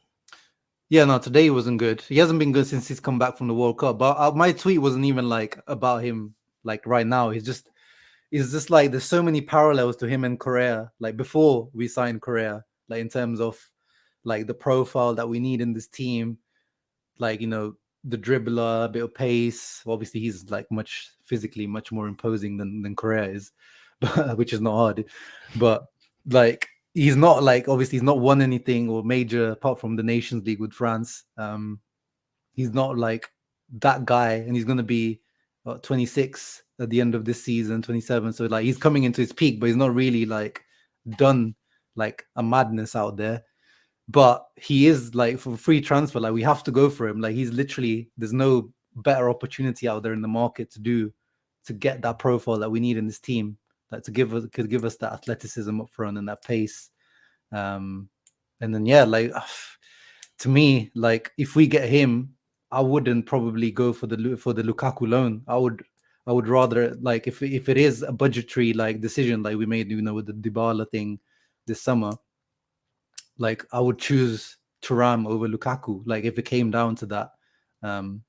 yeah, no, today he wasn't good. He hasn't been good since he's come back from the World Cup. But my tweet wasn't even like about him like right now. It's just like there's so many parallels to him and Correa. Like before we signed Correa, like in terms of like the profile that we need in this team, like the dribbler, a bit of pace. Obviously, he's like much physically much more imposing than Correa is, but, which is not hard. But like he's not like obviously he's not won anything or major apart from the Nations League with France. He's not like that guy, and he's gonna be 26 at the end of this season, 27. So like he's coming into his peak, but he's not really like done like a madness out there. But he is like for free transfer, like we have to go for him. Like he's literally there's no better opportunity out there in the market to get that profile that we need in this team, like to could give us that athleticism up front and that pace. And then yeah, like to me, like if we get him, I wouldn't probably go for the Lukaku loan. I would rather like if it is a budgetary like decision like we made, with the Dybala thing this summer, like I would choose Thuram over Lukaku. Like if it came down to that, um,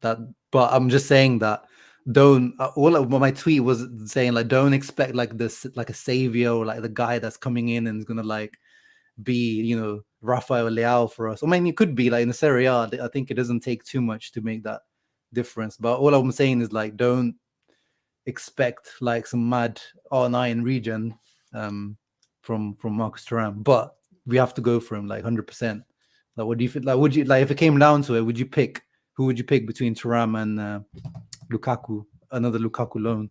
that. But I'm just saying that don't. All of my tweet was saying like don't expect like this like a savior or like the guy that's coming in and is gonna like be Rafael Leao for us. I mean, it could be like in the Serie A. I think it doesn't take too much to make that difference. But all I'm saying is like don't expect like some mad R9 regen from Marcus Thuram, but we have to go for him like 100%. Like, what do you feel? Like, would you like if it came down to it? Would you pick who would you pick between Thuram and Lukaku? Another Lukaku loan?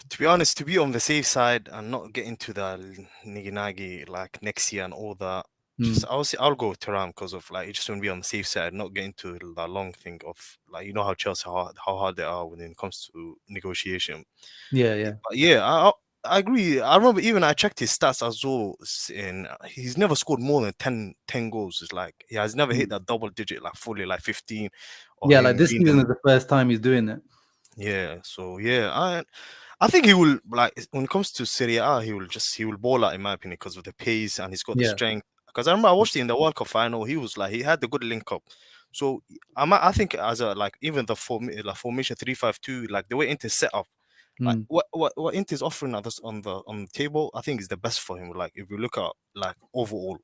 To be honest, to be on the safe side and not get into the nigi like next year and all that, just I'll go with Thuram because of like just want to be on the safe side, not get into the long thing of like how Chelsea how hard they are when it comes to negotiation. Yeah, yeah, But yeah, I agree. I remember even I checked his stats as well, and he's never scored more than 10 goals. It's like he has never hit that double digit like fully like 15 or yeah. Like him this being season the is the first time he's doing it. yeah. So yeah, I think he will like when it comes to Serie A, he will ball out in my opinion because of the pace and he's got the Yeah, strength. Because I remember I watched it in the World Cup final, he was like he had the good link up. So I think as a like even the formation 3-5-2, like the way Inter set up, like what Inter's offering at us on the table, I think is the best for him. Like if you look at like overall,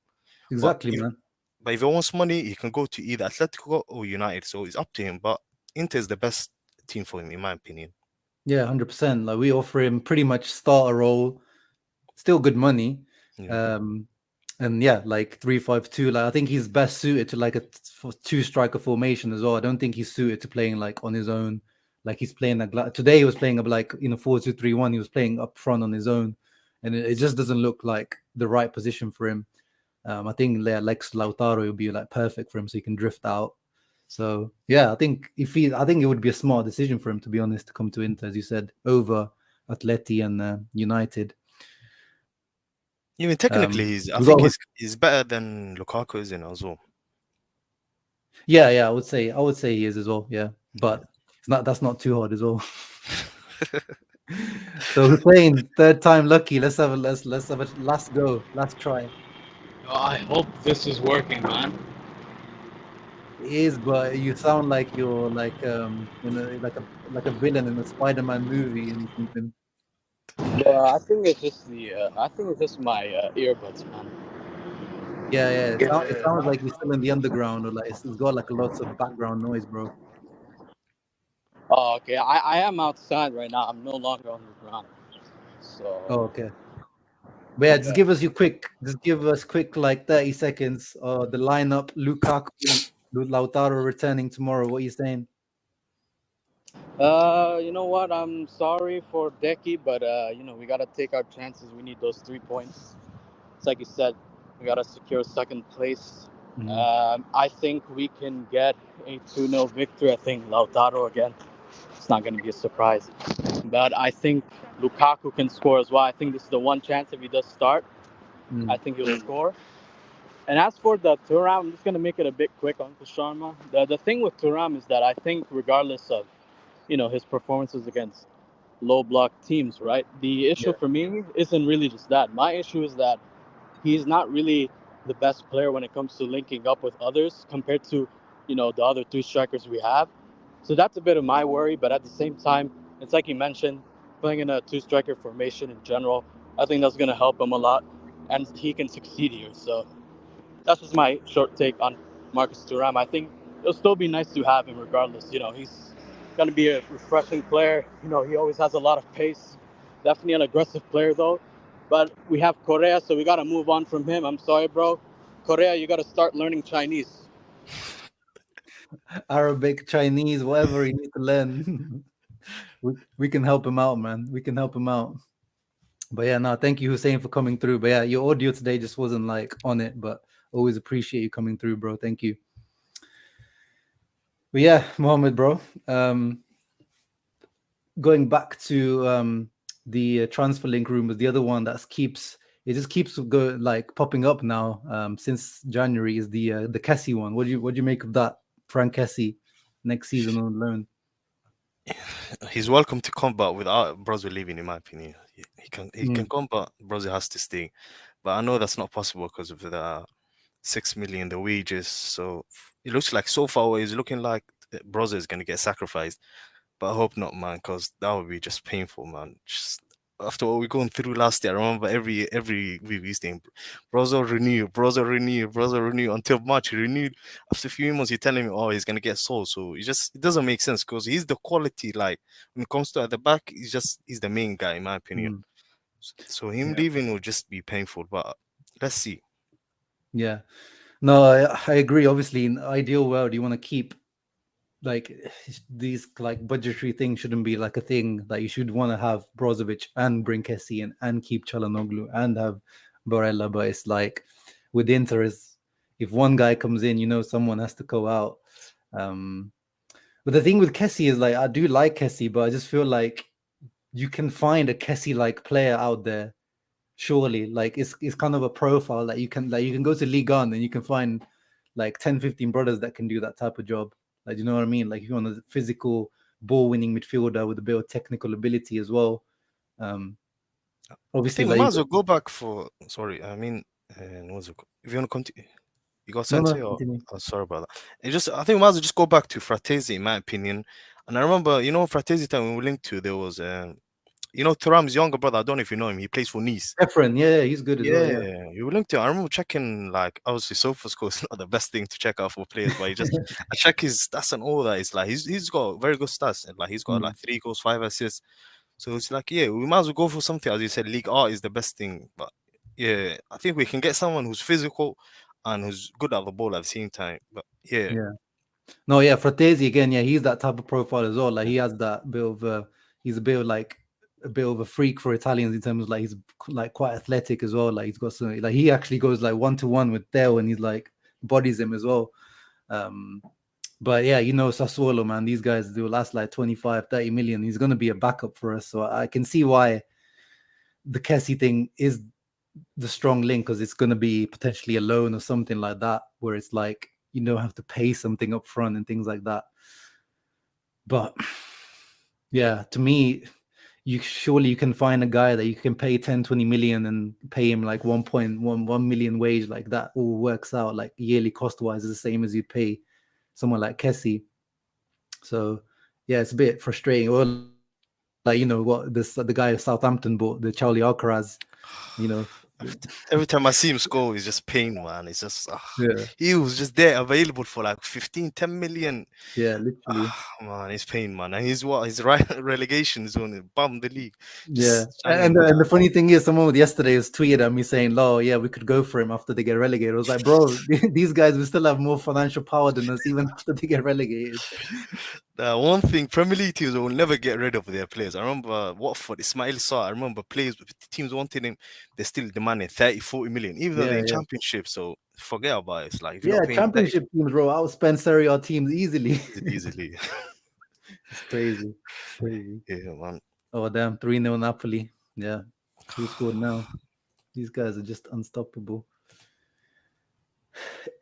but exactly, if man. but if he wants money, he can go to either Atletico or United. So it's up to him. But Inter is the best team for him in my opinion. Yeah, 100%. Like we offer him pretty much starter role, still good money. Yeah. And yeah, like 3-5-2. Like I think he's best suited to like a two striker formation as well. I don't think he's suited to playing like on his own. Like he's playing like today he was playing up like 4-2-3-1. He was playing up front on his own, and it just doesn't look like the right position for him. I think Lex Lautaro would be like perfect for him, so he can drift out. So yeah, I think I think it would be a smart decision for him, to be honest, to come to Inter, as you said, over Atleti and United. Even technically, I We think got he's better than Lukaku, isn't it, as well? yeah, I would say he is as well. Yeah, but Yeah. it's not. That's not too hard as well. So we're playing third time lucky. Let's have a last go, last try. Oh, I hope this is working, man. It is, but you sound like you're like like a villain in a Spider-Man movie and something. I think it's just I think it's just my earbuds, man. Yeah, yeah. It Yeah. sounds like you're still in the underground, or like it's got like lots of background noise, bro. Oh, okay. I am outside right now. I'm no longer on the ground. So Oh, okay. But yeah, yeah. just give us quick like 30 seconds. The lineup: Lukaku, Lautaro returning tomorrow. What are you saying? You know what? I'm sorry for Deki, but we gotta take our chances. We need those 3 points. It's like you said, we gotta secure second place. Mhm. I think we can get a 2-0 victory. I think Lautaro again. It's not gonna be a surprise. But I think Lukaku can score as well. I think this is the one chance if he does start. I Mm. think he'll score. And as for the Thuram, I'm just gonna make it a bit quick, Uncle Sharma. The thing with Thuram is that I think regardless of his performances against low block teams, right? The issue Yeah. for me isn't really just that. My issue is that he's not really the best player when it comes to linking up with others compared to the other three strikers we have. So that's a bit of my worry. But at the same time, it's like you mentioned, playing in a two-striker formation in general, I think that's going to help him a lot, and he can succeed here. So that's just my short take on Marcus Thuram. I think it'll still be nice to have him regardless. He's going to be a refreshing player. He always has a lot of pace. Definitely an aggressive player, though. But we have Correa, so we got to move on from him. I'm sorry, bro. Correa, you got to start learning Chinese. Arabic, Chinese, whatever he needs to learn. we can help him out, man. We can help him out. But yeah, no, thank you, Hussein, for coming through. But yeah, your audio today just wasn't like on it, but always appreciate you coming through, bro. Thank you. But yeah, Mohammed, bro. Going back to the transfer link rumors, the other one that just keeps go like popping up now since January is the Kessie one. What do you make of that? Frank Kessie next season on loan. He's welcome to come, but without Brazil leaving, in my opinion, he can Mm, come, but Brazil has to stay. But I know that's not possible because of the 6 million, the wages. So it looks like so far away, it's looking like Brazil is gonna get sacrificed. But I hope not, man, because that would be just painful, man. Just after what we're going through last year, I remember every week we used to Brazil renew, Brazil renew, Brazil renew until March he renewed. After a few months, you're telling me, oh, he's gonna get sold. So it doesn't make sense because he's the quality. Like when it comes to at the back, he's the main guy in my opinion. mm, So him yeah, leaving will just be painful. But let's see. yeah. No, I agree. Obviously, in the ideal world, you want to keep like these like budgetary things shouldn't be like a thing that you should want to have Brozovic and bring Kessie in and keep Chalanoglu and have Barella. But it's like with Inter is if one guy comes in, someone has to go out. Um, but the thing with Kessie is like I do like Kessie, but I just feel like you can find a Kessie like player out there. Surely, like it's kind of a profile that you can go to Ligue 1 and you can find like 10, 15 brothers that can do that type of job. Like, you know what I mean? Like if you want a physical ball winning midfielder with a bit of technical ability as well. Um, I obviously think we might like as well go back for. Sorry, I mean, what's it? If you want to continue. You got no, Sensei? Or continue. oh, sorry about that. I think we might as well just go back to Fratesi, in my opinion. And I remember, Fratesi time when we linked to, there was, Thuram's younger brother. I don't know if you know him. He plays for Nice. Efren, yeah, he's good as well. Yeah. Yeah, you were linked to. I remember checking, like, obviously, SofaScore is not the best thing to check out for players, but I check his stats and all that. It's like he's got very good stats. And like he's got Mm, like 3 goals, 5 assists. So it's like, yeah, we might as well go for something. As you said, League Art is the best thing. But yeah, I think we can get someone who's physical and who's good at the ball at the same time. But yeah, yeah. No, yeah, Fratesi again, yeah, he's that type of profile as well. Like he has that bit of he's a bit of like a bit of a freak for Italians in terms of like he's like quite athletic as well. Like he's got some like he actually goes like 1-to-1 with Theo and he's like bodies him as well. But yeah, Sassuolo, man, these guys do last like 25-30 million. He's going to be a backup for us. So I can see why the Kessie thing is the strong link, because it's going to be potentially a loan or something like that, where it's like you don't have to pay something up front and things like that. But yeah, to me, you can find a guy that you can pay 10-20 million and pay him like 1.1 million wage, like that all works out like yearly cost wise is the same as you'd pay someone like Kessie. So yeah, it's a bit frustrating. Or like what the guy of Southampton bought, the Charlie Alcaraz, Every time I see him score, it's just pain, man. It's just yeah, he was just there available for like 10 million. yeah, literally. Man, it's pain, man. And his right relegation is only bum the league. Yeah, Just and the funny thing is, someone yesterday was tweeted at me saying, "Oh, yeah, we could go for him after they get relegated." I was like, "Bro, these guys will still have more financial power than us, even after they get relegated." One thing, Premier League teams will never get rid of their players. I remember Watford, Ismail Sarr. I remember teams wanted him. They're still demanding 30-40 million, even though they're in Championship. So forget about it. It's like if you're not paying Championship teams, bro, outspend Serie A teams easily. easily. It's crazy. Yeah, man. Oh damn, 3-0 Napoli. Yeah, who scored now? These guys are just unstoppable.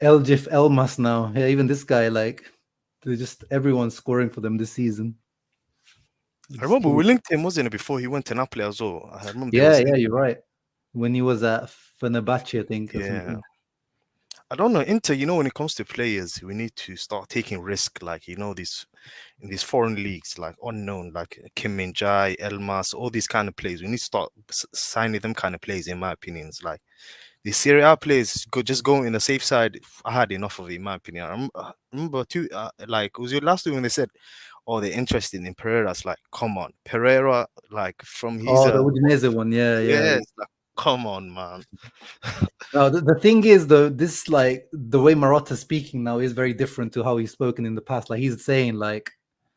Eljif Elmas now. Yeah, even this guy, like, they're just everyone's scoring for them this season. I remember we linked him, wasn't it, before he went to Napoli as well? I remember. Yeah, you're right. When he was at Fenerbahce, I think. Yeah. I don't know, Inter, when it comes to players, we need to start taking risk, like, these in these foreign leagues, like unknown, like Kim Min-jae, Elmas, all these kind of players. We need to start signing them kind of players, in my opinion. It's like the Serie A players just go in the safe side. I had enough of it, in my opinion. I remember too, like, it was your last week when they said, "Oh, they're interested in Pereira." It's like, come on, Pereira, like from his the Udinese one, yeah. It's like, come on, man. No, the thing is, though, this like the way Marotta's speaking now is very different to how he's spoken in the past. Like he's saying, like,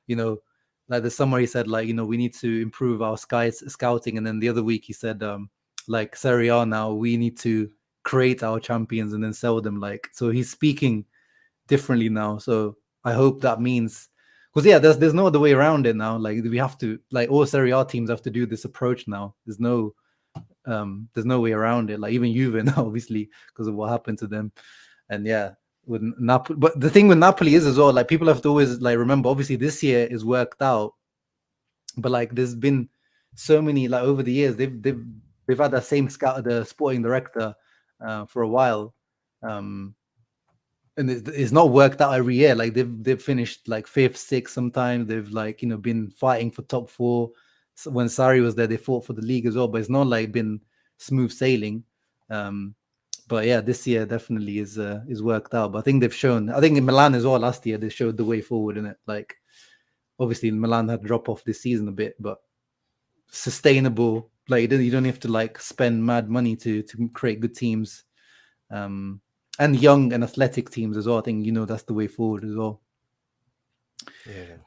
like the summary said, like, we need to improve our scouting, and then the other week he said, like Serie A now we need to create our champions and then sell them. Like, so he's speaking differently now. So I hope that means, because there's no other way around it now. Like we have to, like all Serie A teams have to do this approach now. There's no way around it. Like even Juve now, obviously, because of what happened to them. And yeah, with Napoli. But the thing with Napoli is as well, like people have to always like remember, obviously this year is worked out, but like there's been so many, like over the years, they've had that same scout, the sporting director, for a while. And it's not worked out every year. Like they've finished like 5th, 6th sometimes. They've like been fighting for top 4. So when Sarri was there, they fought for the league as well. But it's not like been smooth sailing. But yeah, this year definitely is worked out. But I think they've shown. I think in Milan as well last year they showed the way forward in it. Like obviously Milan had to drop off this season a bit, but sustainable. Like you don't have to like spend mad money to create good teams. And young and athletic teams as well. I think that's the way forward as well. Yeah,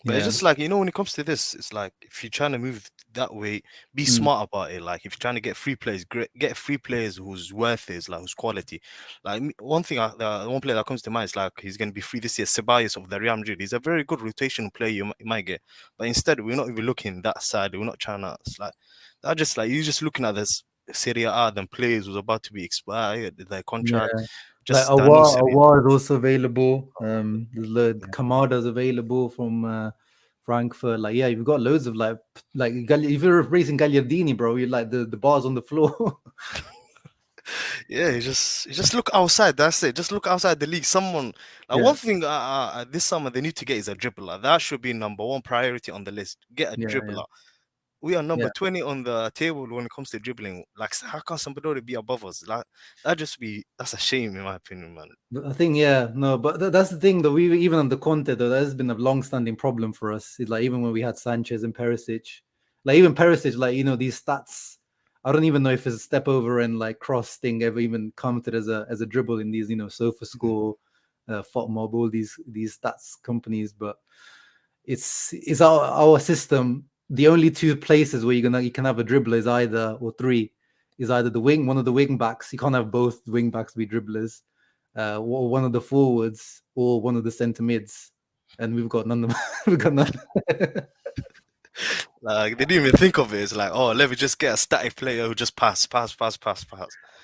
but it's just like when it comes to this, it's like if you're trying to move that way, be smart about it. Like if you're trying to get free players, get free players whose worth is like whose quality. Like one player that comes to mind is like he's going to be free this year, Ceballos of the Real Madrid. He's a very good rotational player you might get, but instead we're not even looking that side. We're not trying to. It's like that. Just like you're just looking at this Serie A, then players who's about to be expired, their contract. Yeah. Just like Awar is also available. Kamada's available from Frankfurt. Like you've got loads of like if you're replacing Gagliardini, bro, you're like the bar's on the floor. Yeah, you just look outside. That's it. Just look outside the league. Someone one thing this summer they need to get is a dribbler. That should be number 1 priority on the list. Get a dribbler. We are number 20 on the table when it comes to dribbling. Like, how can somebody be above us? Like, that's a shame in my opinion, man. I think, but that's the thing, though. We even on the Conte, though, that has been a long-standing problem for us. It's like even when we had Sanchez and Perisic, like even Perisic, like these stats. I don't even know if his step over and like cross thing ever even counted as a dribble in these SofaScore, FotMob, all these stats companies. But it's our system. the only two places where you can have a dribbler is either, or three, is either the wing, one of the wing backs. You can't have both wing backs be dribblers, or one of the forwards, or one of the centre mids. And we've got none of we've got none. Like they didn't even think of it. It's like, oh, let me just get a static player who just pass.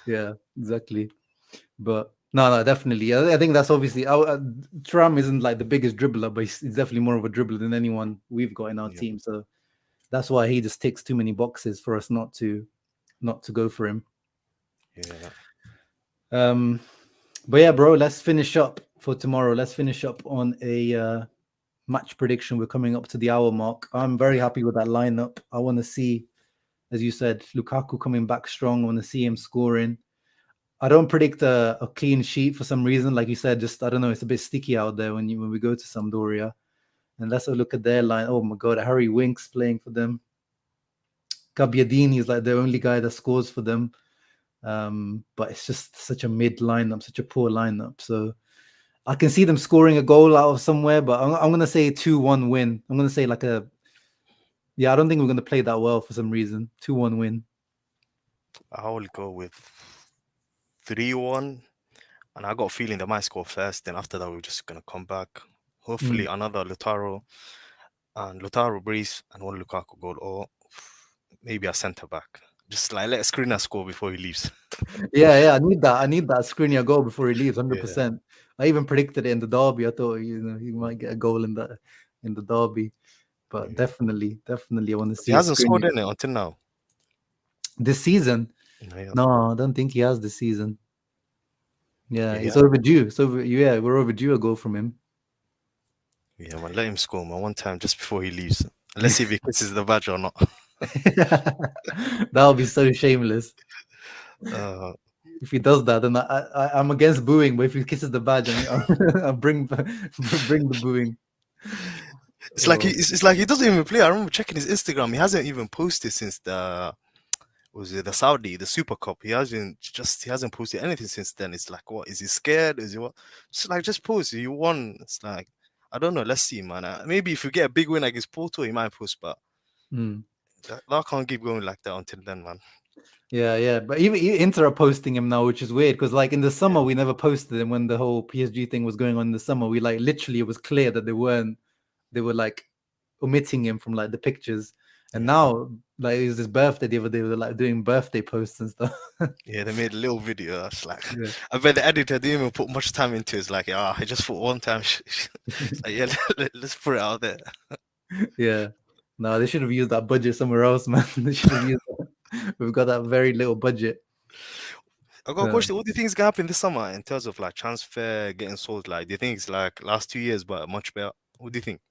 Yeah, exactly. But no, definitely. I think that's obviously Thuram isn't like the biggest dribbler, but he's definitely more of a dribbler than anyone we've got in our Yeah. team. So that's why he just ticks too many boxes for us not to go for him. Yeah. But yeah, bro, let's finish up for tomorrow. Let's finish up on a match prediction. We're coming up to the hour mark. I'm very happy with that lineup. I want to see, as you said, Lukaku coming back strong. I want to see him scoring. I don't predict a clean sheet for some reason. Like you said, just I don't know. It's a bit sticky out there when we go to Sampdoria. And let's have a look at their line. Oh my God, Harry Winks playing for them. Gabbiadini is like the only guy that scores for them. But it's just such a mid lineup, such a poor lineup. So I can see them scoring a goal out of somewhere, but I'm going to say 2-1 win. I'm going to say I don't think we're going to play that well for some reason. 2-1 win. I will go with 3-1. And I got a feeling they might score first. Then after that, we're just going to come back. Hopefully, another Lautaro Breeze and one Lukaku goal, or maybe a centre back. Just like let Skriniar score before he leaves. Yeah, I need that Skriniar goal before he leaves, 100%. I even predicted it in the derby. I thought he might get a goal in the derby, but definitely, I want to see. He hasn't scored in it until now. This season? Yeah. No, I don't think he has this season. Yeah, it's overdue. So we're overdue a goal from him. Yeah, man, let him score, man, one time just before he leaves. Let's see if he kisses the badge or not. That'll be so shameless. If he does that, then I'm against booing. But if he kisses the badge, I'll bring the booing. It's like he doesn't even play. I remember checking his Instagram. He hasn't even posted since the Super Cup. He hasn't posted anything since then. It's like, what is he scared? Is he what? Just post. You won. It's like, I don't know. Let's see, man. Maybe if you get a big win against Porto, he might post, but that can't keep going like that until then, man. Yeah. But even Inter are posting him now, which is weird because like in the summer we never posted him when the whole PSG thing was going on in the summer. We like literally it was clear that they were like omitting him from like the pictures. And now like it was his birthday the other day. They were like doing birthday posts and stuff. Yeah, they made a little video. That's like, I bet the editor didn't even put much time into it. It's like, I just thought one time. Like, let's put it out there. Yeah. No, they should have used that budget somewhere else, man. They should have used that. We've got that very little budget. I got a question. What do you think is gonna happen this summer in terms of like transfer getting sold? Like, do you think it's like last 2 years, but much better? What do you think?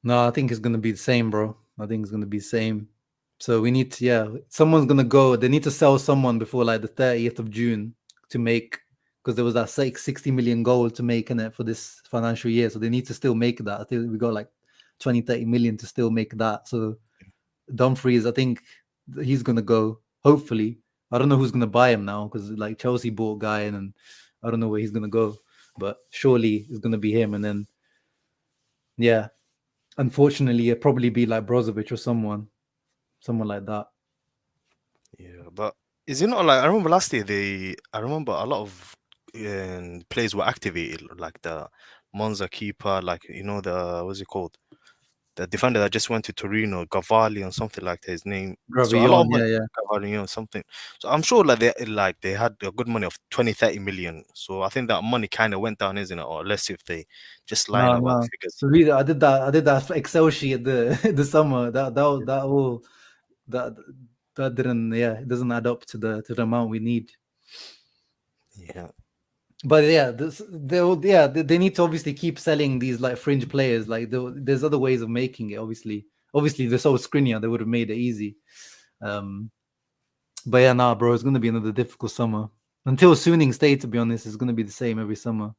No, I think it's gonna be the same, bro. I think it's gonna be the same. So we need to, someone's gonna go. They need to sell someone before like the 30th of June to make, because there was that 60 million goal to make in it for this financial year. So they need to still make that. I think we got like 20-30 million to still make that. So Dumfries, I think he's gonna go. Hopefully, I don't know who's gonna buy him now because like Chelsea bought a guy, and I don't know where he's gonna go. But surely it's gonna be him, and then unfortunately, it'd probably be like Brozovic or someone like that. Yeah, but is it not like I remember last year? I remember a lot of players were activated, like the Monza keeper, like what's it called? The defender that just went to Torino, Gavalli or something like that, his name. So a lot of money, Gavalli, something. So I'm sure they had a good money of 20-30 million. So I think that money kind of went down, isn't it? Or let's see if they just line up figures. So really, I did that Excel sheet the summer. That didn't it doesn't add up to the amount we need. Yeah. But they need to obviously keep selling these like fringe players. Like there's other ways of making it. Obviously they sold Skriniar, they would have made it easy. But yeah, bro, it's gonna be another difficult summer until Suning stay. To be honest, it's gonna be the same every summer.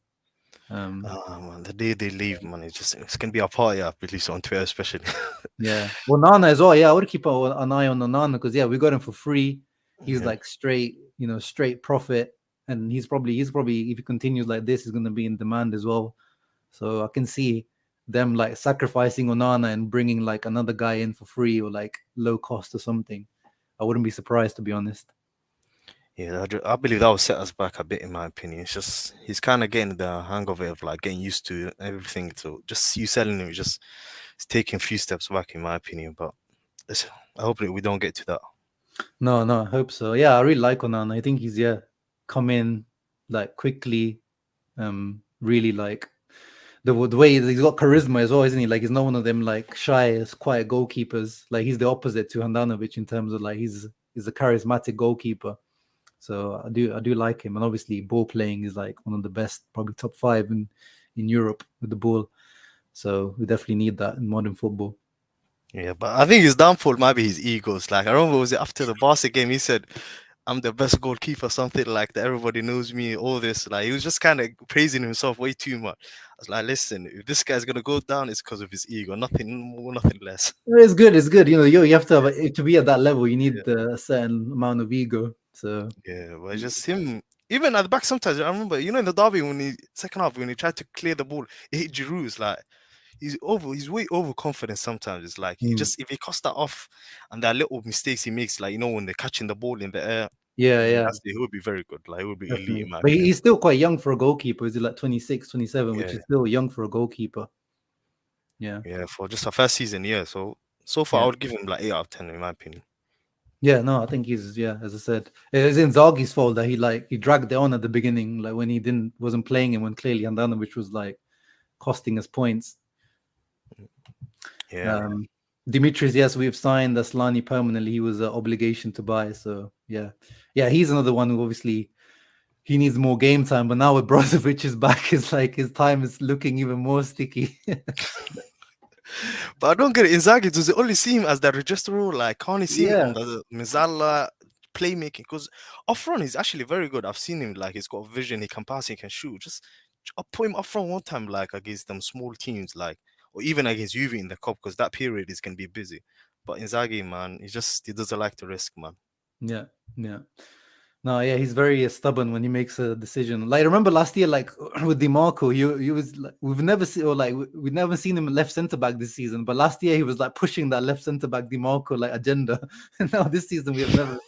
Man, the day they leave, man, it's gonna be a party up, at least on Twitter, especially. Yeah, well, Nana as well. Yeah, I would keep an eye on Nana because we got him for free. He's like straight profit. And he's probably if he continues like this, he's going to be in demand as well. So I can see them like sacrificing Onana and bringing like another guy in for free or like low cost or something. I wouldn't be surprised, to be honest. Yeah, I believe that will set us back a bit, in my opinion. It's just he's kind of getting the hang of it, of like getting used to everything. So just you selling him, it's taking a few steps back, in my opinion. But I hope that we don't get to that. No, I hope so. Yeah, I really like Onana. I think he's come in like quickly, really like the way he's got charisma as well, isn't he? Like he's not one of them like shy, quiet goalkeepers. Like he's the opposite to Handanovic in terms of like he's a charismatic goalkeeper. So I do like him, and obviously ball playing is like one of the best, probably top 5 in Europe with the ball. So we definitely need that in modern football. Yeah, but I think his downfall might be his egos. Like I remember, was it after the Barca game? He said, "I'm the best goalkeeper," something like that. Everybody knows me. All this, like he was just kind of praising himself way too much. I was like, listen, if this guy's gonna go down, it's because of his ego, nothing more, nothing less. It's good. It's good. You know, you have to have to be at that level. You need Yeah. a certain amount of ego. So Yeah, but just him. Even at the back, sometimes I remember, in the derby when he second half when he tried to clear the ball, he hit Giroud. It's like he's way overconfident sometimes. It's like if he cuts that off and that little mistakes he makes, like when they're catching the ball in the air, yeah, he would be very good. Like he would be elite definitely. in my But opinion. he's still quite young for a goalkeeper. Is he like 26, 27, which Yeah, is still young for a goalkeeper? Yeah. yeah, for just a first season, yeah. So far, I Yeah. would give him like 8 out of 10 in my opinion. Yeah, no, I think he's as I said, it's Inzaghi's fault that he dragged it on at the beginning, like when he wasn't playing him when clearly Handanovic was like costing us points. Yeah. Dimitris, yes, we've signed Aslani permanently. He was an obligation to buy, so yeah, he's another one who obviously he needs more game time. But now with Brozovic's back, it's like his time is looking even more sticky. But I don't get it. Inzaghi, does it only see him as the registrar? Like, can't he see him on Yeah, the Mizala playmaking? Because up front, he's actually very good. I've seen him, like, he's got vision, he can pass, he can shoot. Just I put him up front one time, like, against them small teams, like, or even against Juve in the cup, because that period is going to be busy. But Inzaghi, man, he doesn't like to risk, man. yeah. No, yeah, he's very stubborn when he makes a decision. Like, remember last year, like with DiMarco, he was like, we've never seen him left centre back this season. But last year he was like pushing that left centre back DiMarco like agenda. And now this season we have never.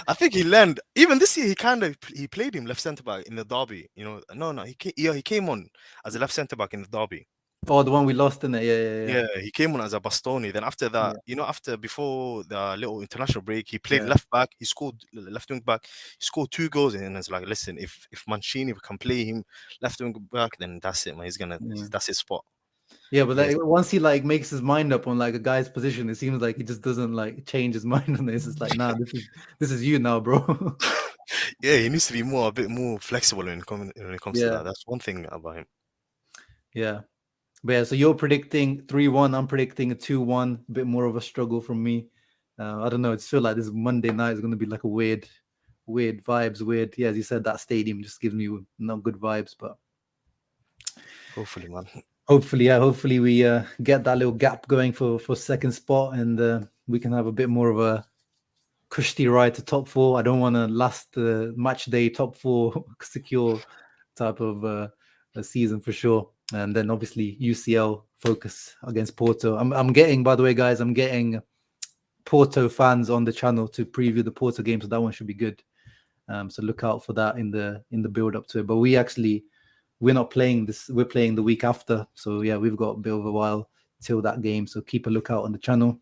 I think he learned. Even this year, he played him left centre back in the derby. No, he came on as a left centre back in the derby. Oh, the one we lost in it. Yeah. Yeah, he came on as a Bastoni. Then after that, before the little international break, he played Yeah. left back. He scored left wing back. He scored 2 goals, and it's like, listen, if Mancini can play him left wing back, then that's it, man. That's his spot. Yeah, but like, once he like makes his mind up on like a guy's position, it seems like he just doesn't like change his mind on this. It's like, nah, this is you now, bro. Yeah, he needs to be a bit more flexible when it comes to Yeah. that. That's one thing about him. Yeah. But yeah, so you're predicting 3-1. I'm predicting a 2-1. A bit more of a struggle from me. I don't know. It's feel like this Monday night is going to be like a weird vibes. Yeah, as you said, that stadium just gives me not good vibes. But Hopefully, man. Hopefully we get that little gap going for second spot, and we can have a bit more of a cushy ride to top 4. I don't want to last match day top 4 secure type of a season for sure. And then obviously UCL focus against Porto. I'm getting, by the way, guys, I'm getting Porto fans on the channel to preview the Porto game, so that one should be good. So look out for that in the build up to it. But we're not playing this. We're playing the week after, so yeah, we've got a bit of a while till that game. So keep a lookout on the channel.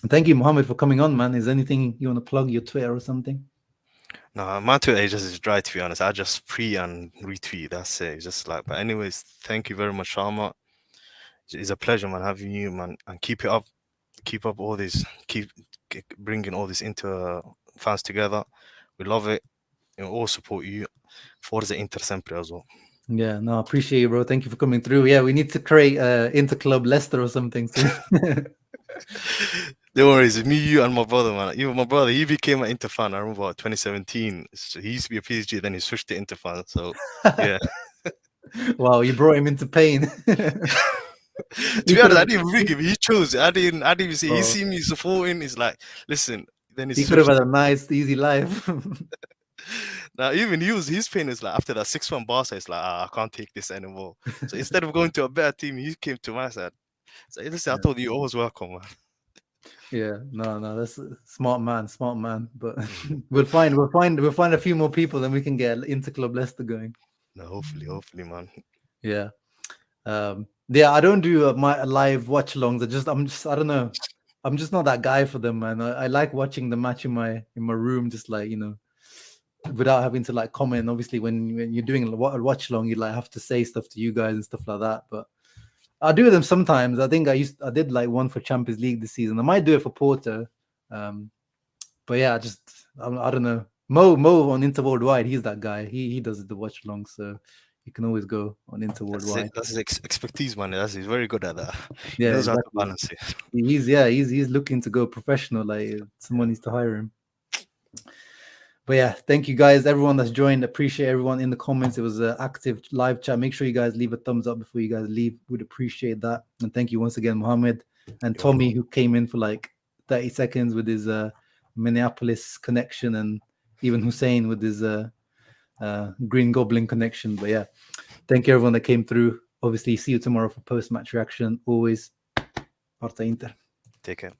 And thank you, Mohammed, for coming on, man. Is there anything you want to plug, your Twitter or something? No, my Twitter is just dry, to be honest. I just pre and retweet. That's it. It's just like, but anyways, thank you very much, Sharma. It's a pleasure, man, having you, man, and keep it up. Keep up all this. Keep bringing all this Inter fans together. We love it. All support you. Forza Inter sempre as well. Yeah, no, I appreciate you, bro. Thank you for coming through. Yeah, we need to create Inter Club Leicester or something soon. Don't worry, it's me, you, and my brother, man. Even my brother, he became an Inter fan. I remember 2017. So he used to be a PSG, then he switched to Inter fan. So yeah. Wow, you brought him into pain. To be honest, I didn't even ring him. He chose. I didn't even see. He Oh. see me supporting. He's like, listen. Then he could have had a nice, easy life. Now even his pain is like after that 6-1 Barca, it's like I can't take this anymore. So instead of going to a better team, he came to my side. So listen, I told you always welcome, man. Yeah, no, that's a smart man. But we'll find a few more people, then we can get Interclub Leicester going. No, hopefully, man. Yeah. Yeah, I don't do my live watch alongs. I don't know. I'm just not that guy for them, man. I like watching the match in my room, just like, without having to like comment. Obviously, when you're doing a watch along, you like have to say stuff to you guys and stuff like that. But I do them sometimes. I think I did like one for Champions League this season. I might do it for Porto. But yeah, I don't know. Mo on Inter Worldwide, he's that guy. He does the watch along, so you can always go on Inter Worldwide. That's his expertise, man. He's very good at that. Yeah, he knows how to exactly. balance it. He's looking to go professional. Like someone needs to hire him. But yeah, thank you guys, everyone that's joined. Appreciate everyone in the comments. It was an active live chat. Make sure you guys leave a thumbs up before you guys leave. Would appreciate that. And thank you once again, Mohammed and Tommy, who came in for like 30 seconds with his Minneapolis connection, and even Hussein with his Green Goblin connection. But yeah, thank you everyone that came through. Obviously, see you tomorrow for post-match reaction. Always, Forza Inter. Take care.